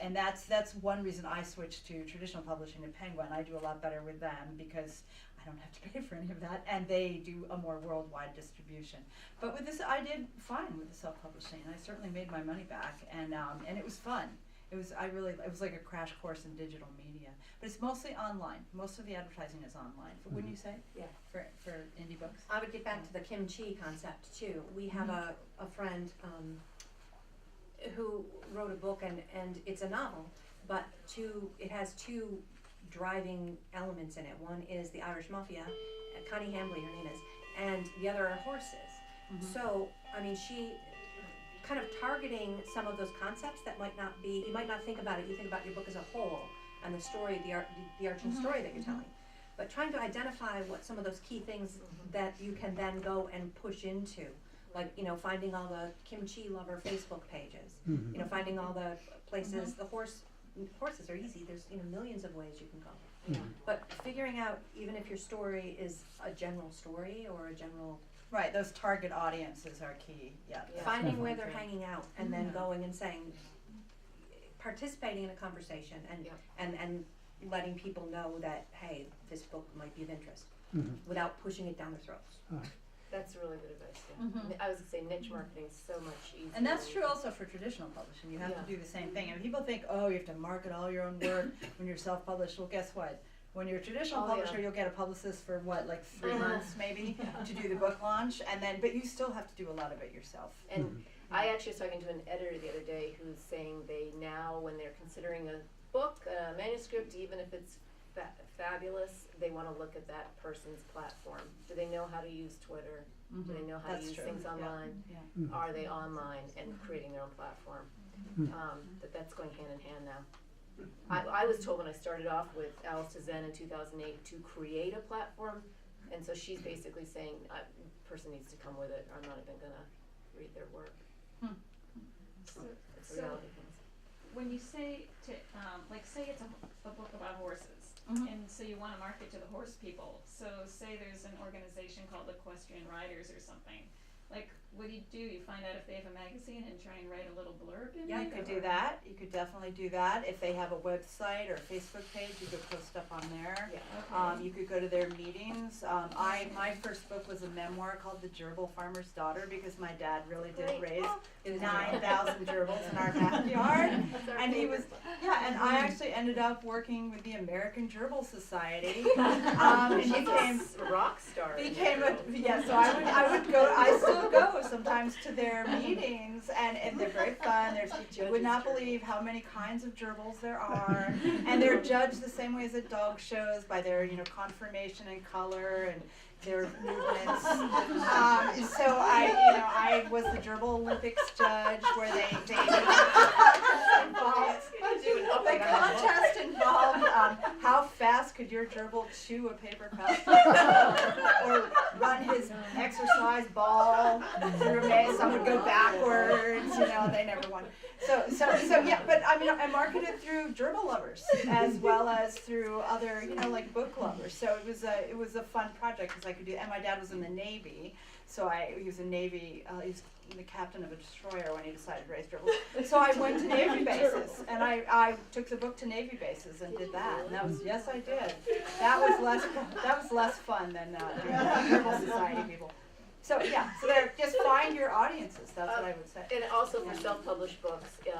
Speaker 2: And that's one reason I switched to traditional publishing to Penguin. I do a lot better with them because I don't have to pay for any of that, and they do a more worldwide distribution. But with this, I did fine with the self-publishing. I certainly made my money back, and it was fun. It was like a crash course in digital media. But it's mostly online. Most of the advertising is online. Wouldn't you say?
Speaker 8: Yeah.
Speaker 2: For indie books.
Speaker 8: I would get back to the kimchi concept too. We have a friend who wrote a book, and it's a novel, but it has two driving elements in it. One is the Irish Mafia, Connie Hambley her name is, and the other are horses. So, I mean, she kind of targeting some of those concepts that might not be, you might not think about it, you think about your book as a whole, and the story, the arching story that you're telling. But trying to identify what some of those key things that you can then go and push into, like, finding all the kimchi lover Facebook pages, finding all the places, the horse horses are easy, there's, millions of ways you can go.
Speaker 4: Yeah.
Speaker 8: But figuring out, even if your story is a general story or a general,
Speaker 2: Right, those target audiences are key, yeah.
Speaker 4: Yeah.
Speaker 8: finding where they're
Speaker 2: Definitely.
Speaker 8: hanging out and then going and saying, participating in a conversation
Speaker 4: Yep.
Speaker 8: and letting people know that, hey, this book might be of interest,
Speaker 11: Mhm.
Speaker 8: without pushing it down their throats.
Speaker 4: That's really good advice, yeah.
Speaker 2: Mhm.
Speaker 4: I was gonna say niche marketing is so much easier.
Speaker 2: And that's
Speaker 4: than-
Speaker 2: true also for traditional publishing. You have
Speaker 4: Yeah.
Speaker 2: to do the same thing. And people think, oh, you have to market all your own work when you're self-published. Well, guess what? When you're a traditional
Speaker 4: Oh, yeah.
Speaker 2: publisher, you'll get a publicist for what, like 3
Speaker 4: Uh-huh.
Speaker 2: months maybe to do the book launch, and then, but you still have to do a lot of it yourself.
Speaker 4: And I actually was talking to an editor the other day who's saying they now, when they're considering a book, a manuscript, even if it's fabulous, they want to look at that person's platform. Do they know how to use Twitter? Do they know how
Speaker 2: That's
Speaker 4: to use
Speaker 2: true.
Speaker 4: things
Speaker 2: Yeah.
Speaker 4: online?
Speaker 2: Yeah.
Speaker 11: Mhm.
Speaker 4: Are they online and creating their own platform?
Speaker 11: Mhm.
Speaker 4: That's going hand in hand now. I was told when I started off with Alice to Zen in 2008 to create a platform, and so she's basically saying, person needs to come with it, or I'm not even gonna read their work.
Speaker 9: So,
Speaker 4: It's a
Speaker 9: so
Speaker 4: reality thing.
Speaker 9: when you say to, like, say it's a book about horses,
Speaker 2: Mhm.
Speaker 9: and so you want to market to the horse people. So say there's an organization called Equestrian Riders or something. Like, what do? You find out if they have a magazine and try and write a little blurb in
Speaker 2: Yeah,
Speaker 9: it?
Speaker 2: you could
Speaker 9: or-
Speaker 2: do that. You could definitely do that. If they have a website or a Facebook page, you could post stuff on there.
Speaker 4: Yeah.
Speaker 9: Okay.
Speaker 2: You could go to their meetings. My first book was a memoir called The Gerbil Farmer's Daughter because my dad really did
Speaker 4: Great.
Speaker 2: raise
Speaker 4: Oh,
Speaker 2: 9,000 gerbils in our backyard.
Speaker 4: That's our
Speaker 2: And he
Speaker 4: favorite
Speaker 2: was,
Speaker 4: book.
Speaker 2: yeah, and I actually ended up working with the American Gerbil Society. And
Speaker 4: She's
Speaker 2: became
Speaker 4: a rock star. in
Speaker 2: became a
Speaker 4: general.
Speaker 2: yeah, so I would go, I still go sometimes to their meetings, and they're very fun. There's, you would not believe how many kinds of gerbils there are, and they're judged the same way as at dog shows by their conformation and color and their movements. So I was the Gerbil Olympics judge where they involved. The contest involved how fast could your gerbil chew a paper cup or run his exercise ball through a maze. Some would go backwards, they never won. So yeah, but I mean I marketed through gerbil lovers as well as through other, like book lovers. So it was a fun project because I could do, and my dad was in the Navy, so he was a Navy, he's the captain of a destroyer when he decided to raise gerbils. So I went to Navy bases, and I took the book to Navy bases and did that. And that was, yes, I did. That was less fun than doing the Gerbil Society people. So yeah, so there, just find your audiences. That's what I would say.
Speaker 4: And also for self-published books, you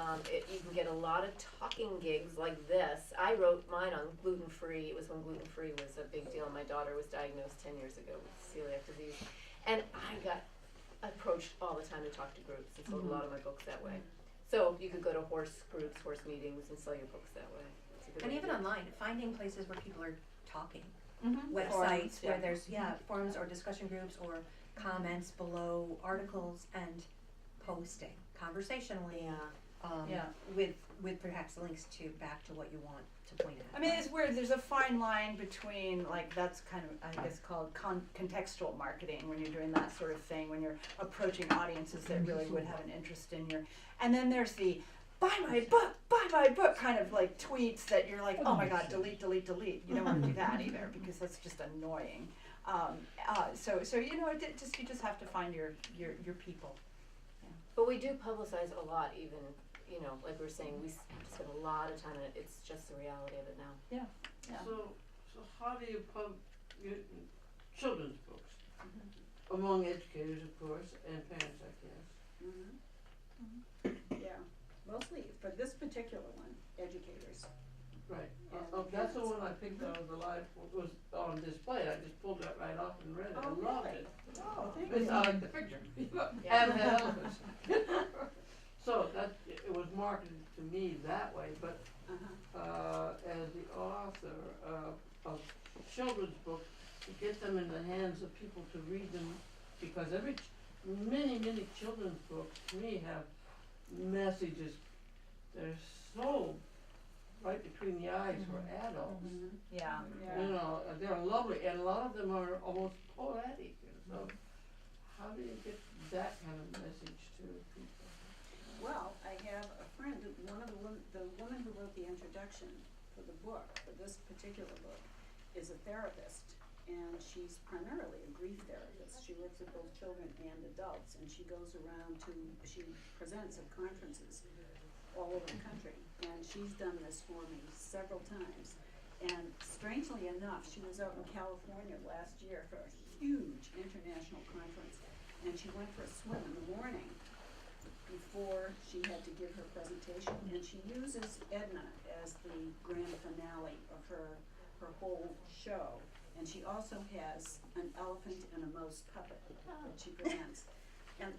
Speaker 4: can get a lot of talking gigs like this. I wrote mine on gluten-free. It was when gluten-free was a big deal. My daughter was diagnosed 10 years ago with celiac disease. And I got approached all the time to talk to groups and sold a lot of my books that way. So you could go to horse groups, horse meetings, and sell your books that way. It's a good
Speaker 8: And
Speaker 4: way
Speaker 8: even
Speaker 4: to-
Speaker 8: online, finding places where people are talking,
Speaker 2: Forums,
Speaker 8: websites
Speaker 2: yeah.
Speaker 8: where there's, forums or discussion groups or comments below articles and posting conversationally,
Speaker 4: Yeah.
Speaker 8: with perhaps links back to what you want to point at.
Speaker 2: I mean, it's weird. There's a fine line between, like, that's kind of, I guess, called contextual marketing when you're doing that sort of thing, when you're approaching audiences that really would have an interest in your, and then there's the buy my book kind of like tweets that you're like, oh my God, delete. You don't want to do that either because that's just annoying. So you just have to find your people.
Speaker 4: But we do publicize a lot, even, like we were saying, we spend a lot of time in it. It's just the reality of it now.
Speaker 2: Yeah.
Speaker 6: So how do you children's books? Among educators, of course, and parents, I guess.
Speaker 7: Yeah, mostly for this particular one, educators.
Speaker 6: Right.
Speaker 7: And
Speaker 6: That's the
Speaker 7: parents.
Speaker 6: one I picked out of the live, was on display. I just pulled that right off and read it. I loved it.
Speaker 7: Oh, thank
Speaker 6: It's,
Speaker 7: you.
Speaker 6: I like the picture.
Speaker 4: Yeah.
Speaker 6: And the elephants. So it was marketed to me that way, but as the author of children's books, to get them in the hands of people to read them, because many children's books to me have messages. They're so right between the eyes for adults.
Speaker 2: Yeah.
Speaker 7: Yeah.
Speaker 6: They're lovely, and a lot of them are almost poetic. So how do you get that kind of message to people?
Speaker 7: Well, I have a friend, the woman who wrote the introduction for the book, for this particular book, is a therapist. And she's primarily a grief therapist. She works with both children and adults, and she goes around she presents at conferences all over the country. And she's done this for me several times. And strangely enough, she was out in California last year for a huge international conference. And she went for a swim in the morning before she had to give her presentation. And she uses Edna as the grand finale of her whole show. And she also has an elephant and a mouse puppet that she presents. And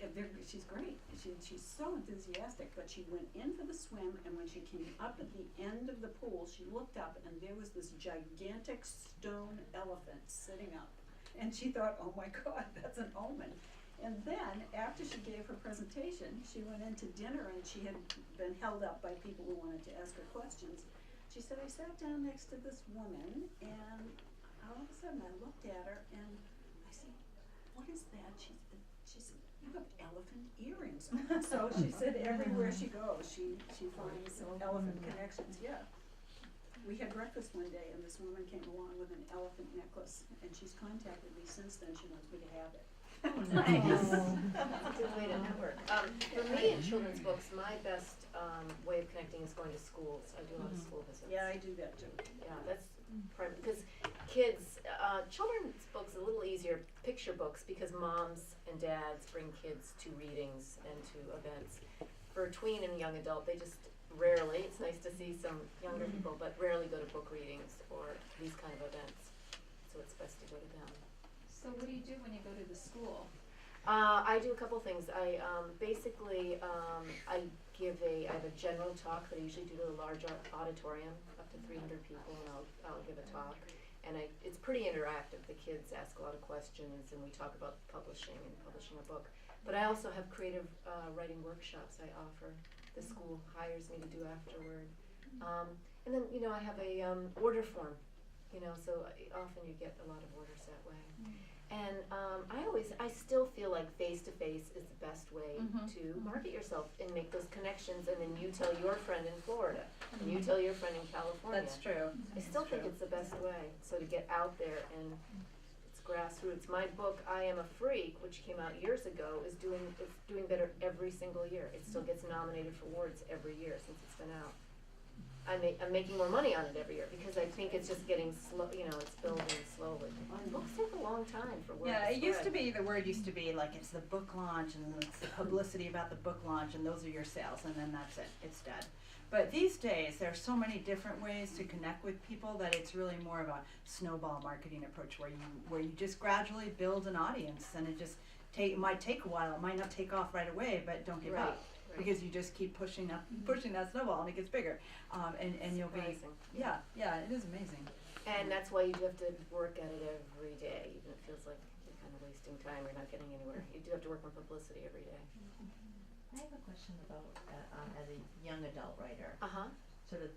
Speaker 7: she's great. She's so enthusiastic, but she went in for the swim, and when she came up at the end of the pool, she looked up, and there was this gigantic stone elephant sitting up. And she thought, oh my God, that's an omen. And then, after she gave her presentation, she went into dinner, and she had been held up by people who wanted to ask her questions. She said, I sat down next to this woman, and all of a sudden I looked at her and I said, what is that? She said, you have elephant earrings. So she said everywhere she goes, she finds elephant connections, yeah. We had breakfast one day and this woman came along with an elephant necklace, and she's contacted me since then. She wants me to have it.
Speaker 4: Oh, nice. That's a good way to network. For me in children's books, my best way of connecting is going to schools. I do a lot of school visits.
Speaker 7: Yeah, I do that too.
Speaker 4: Yeah, that's private, because kids, children's books are a little easier, picture books, because moms and dads bring kids to readings and to events. For tween and young adult, they just rarely, it's nice to see some younger people, but rarely go to book readings or these kind of events. So it's best to go to them.
Speaker 9: So what do you do when you go to the school?
Speaker 4: I do a couple things. I basically I have a general talk that I usually do to a large auditorium, up to 300 people, and I'll give a talk. And it's pretty interactive. The kids ask a lot of questions, and we talk about publishing and publishing a book. But I also have creative writing workshops I offer. The school hires me to do afterward. And then I have a order form. So often you get a lot of orders that way. And I still feel like face-to-face is the best way to market yourself and make those connections, and then you tell your friend in Florida, and you tell your friend in California.
Speaker 2: That's true.
Speaker 4: I still think it's the best way, so to get out there, and it's grassroots. My book, I Am a Freak, which came out years ago, it's doing better every single year. It still gets nominated for awards every year since it's been out. I'm making more money on it every year because I think it's just getting slow, it's building slowly. Books take a long time for word
Speaker 2: Yeah,
Speaker 4: to
Speaker 2: it used to
Speaker 4: spread.
Speaker 2: be, the word used to be like it's the book launch and it's the publicity about the book launch and those are your sales and then that's it, it's dead. But these days, there are so many different ways to connect with people that it's really more of a snowball marketing approach where you just gradually build an audience, and it might take a while, it might not take off right away, but don't give up.
Speaker 4: Right.
Speaker 2: Because you just keep pushing that snowball and it gets bigger, and you'll be,
Speaker 4: Surprising.
Speaker 2: yeah, it is amazing.
Speaker 4: And that's why you do have to work at it every day, even if it feels like you're kind of wasting time, you're not getting anywhere. You do have to work on publicity every day.
Speaker 12: I have a question about, as a young adult writer, sort of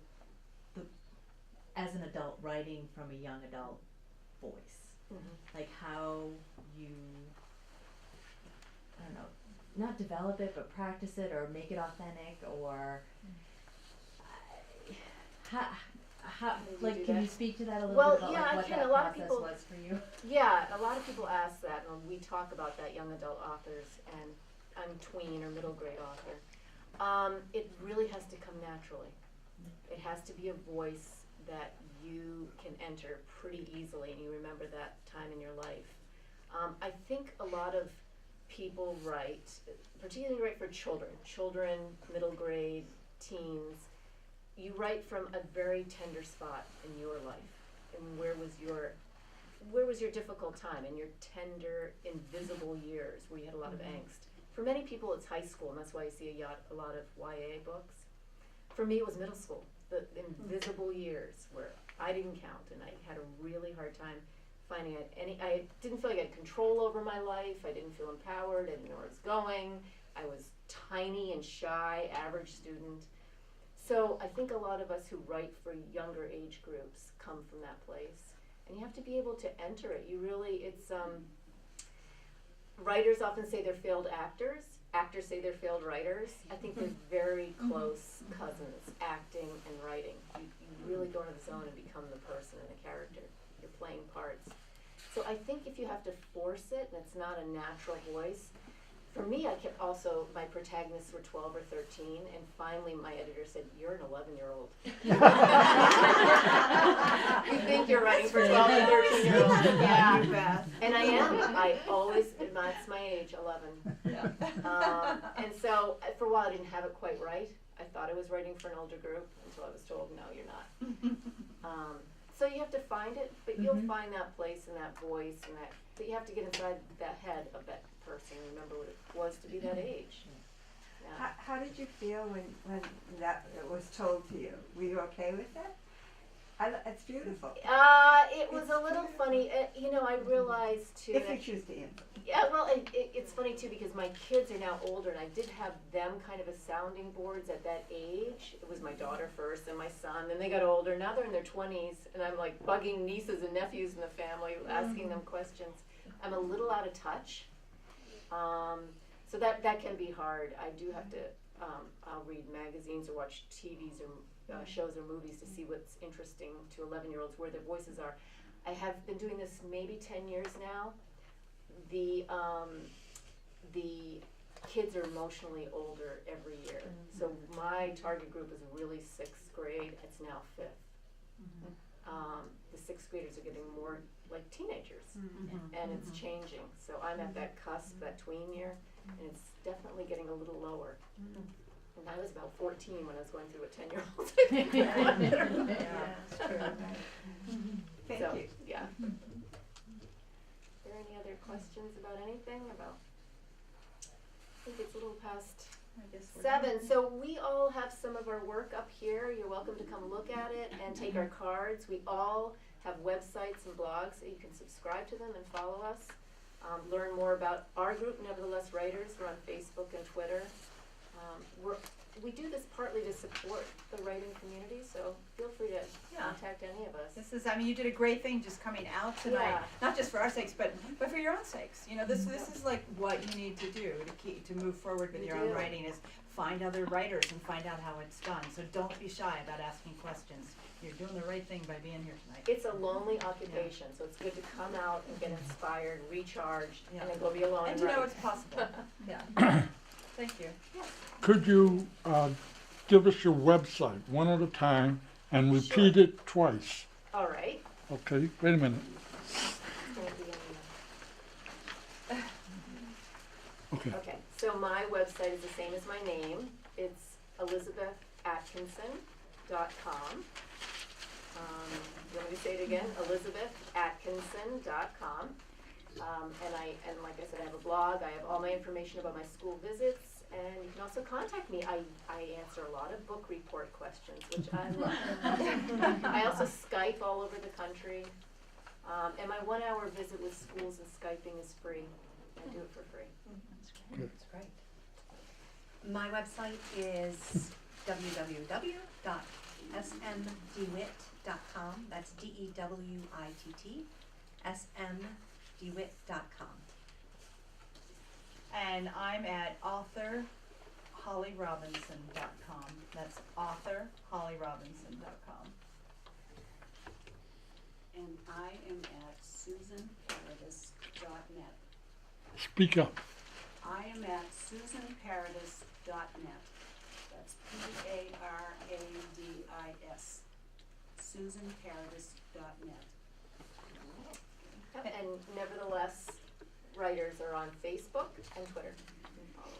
Speaker 12: as an adult writing from a young adult voice, like how you, I don't know, not develop it, but practice it or make it authentic, or how like, can you speak to that a little
Speaker 4: Well,
Speaker 12: bit about
Speaker 4: yeah,
Speaker 12: like,
Speaker 4: I
Speaker 12: what
Speaker 4: can.
Speaker 12: that
Speaker 4: A lot of
Speaker 12: process
Speaker 4: people-
Speaker 12: was for you?
Speaker 4: Yeah, a lot of people ask that, and we talk about that, young adult authors and tween or middle grade author. It really has to come naturally. It has to be a voice that you can enter pretty easily, and you remember that time in your life. I think a lot of people write, particularly write for children, middle grade, teens. You write from a very tender spot in your life, and where was your difficult time in your tender, invisible years where you had a lot of angst. For many people, it's high school, and that's why you see a lot of YA books. For me, it was middle school, the invisible years where I didn't count, and I had a really hard time finding I didn't feel like I had control over my life. I didn't feel empowered. I didn't know where I was going. I was tiny and shy, average student. So I think a lot of us who write for younger age groups come from that place, and you have to be able to enter it. Writers often say they're failed actors. Actors say they're failed writers. I think they're very close cousins, acting and writing. You really go into the zone and become the person and the character. You're playing parts. So I think if you have to force it, and it's not a natural voice, for me, I kept also, my protagonists were 12 or 13, and finally my editor said, "You're an 11-year-old." You think you're writing for 12 and 13-year-olds. Yeah. And I am. I always, that's my age, 11. And so for a while I didn't have it quite right. I thought I was writing for an older group until I was told, no, you're not. So you have to find it, but you'll find that place and that voice and that, but you have to get inside that head of that person and remember what it was to be that age. Yeah.
Speaker 10: How did you feel when that was told to you? Were you okay with that? It's beautiful.
Speaker 4: It was a little funny. You know, I realized too.
Speaker 10: If you choose to answer.
Speaker 4: Yeah, well, it's funny too because my kids are now older, and I did have them kind of as sounding boards at that age. It was my daughter first, and my son. Then they got older. Now they're in their 20s, and I'm like bugging nieces and nephews in the family, asking them questions. I'm a little out of touch, so that can be hard. I do have to. I'll read magazines or watch TVs or shows or movies to see what's interesting to 11-year-olds, where their voices are. I have been doing this maybe 10 years now. The kids are emotionally older every year. So my target group is really 6th grade. It's now 5th. The 6th graders are getting more like teenagers, and it's changing. So I'm at that cusp, that tween year, and it's definitely getting a little lower. And I was about 14 when I was going through what 10-year-olds I think were going through.
Speaker 2: Yeah, it's true.
Speaker 10: Thank
Speaker 4: So,
Speaker 10: you.
Speaker 4: yeah. Are there any other questions about anything? About, I think it's a little past 7. So we all have some of our work up here. You're welcome to come look at it and take our cards. We all have websites and blogs so you can subscribe to them and follow us. Learn more about our group, Nevertheless Writers. We're on Facebook and Twitter. We do this partly to support the writing community, so feel free to contact any of us.
Speaker 2: This is, I mean, you did a great thing just coming out tonight, not just for our sakes, but for your own sakes. You know, this is like what you need to do to move forward with your own writing is find other writers and find out how it's done. So don't be shy about asking questions. You're doing the right thing by being here tonight.
Speaker 4: It's a lonely occupation, so it's good to come out and get inspired, recharged, and then go be alone
Speaker 2: And
Speaker 4: and
Speaker 2: to know
Speaker 4: write.
Speaker 2: it's possible. Yeah. Thank you.
Speaker 13: Could you give us your website one at a time and repeat it twice?
Speaker 4: All right.
Speaker 13: Okay, wait a minute.
Speaker 4: It's gonna be in
Speaker 13: Okay.
Speaker 4: Okay, so my website is the same as my name. It's ElizabethAtkinson.com. You want me to say it again? ElizabethAtkinson.com. And like I said, I have a blog. I have all my information about my school visits, and you can also contact me. I answer a lot of book report questions, which I love. I also Skype all over the country, and my 1-hour visit with schools and Skyping is free. I do it for free.
Speaker 8: That's great. My website is www.smdewitt.com. That's DEWITT. smdewitt.com.
Speaker 2: And I'm at authorhollyrobinson.com. That's authorhollyrobinson.com.
Speaker 7: And I am at susanparadis.net.
Speaker 13: Speak up.
Speaker 7: I am at susanparadis.net. That's Paradis. susanparadis.net.
Speaker 4: And Nevertheless Writers are on Facebook and Twitter. You can follow us.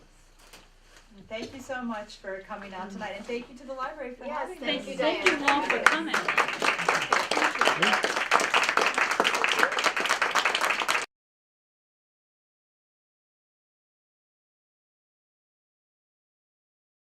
Speaker 2: Thank you so much for coming out tonight, and thank you to the library for having us.
Speaker 4: Thank you,
Speaker 9: Thank you all for coming.
Speaker 13: Okay.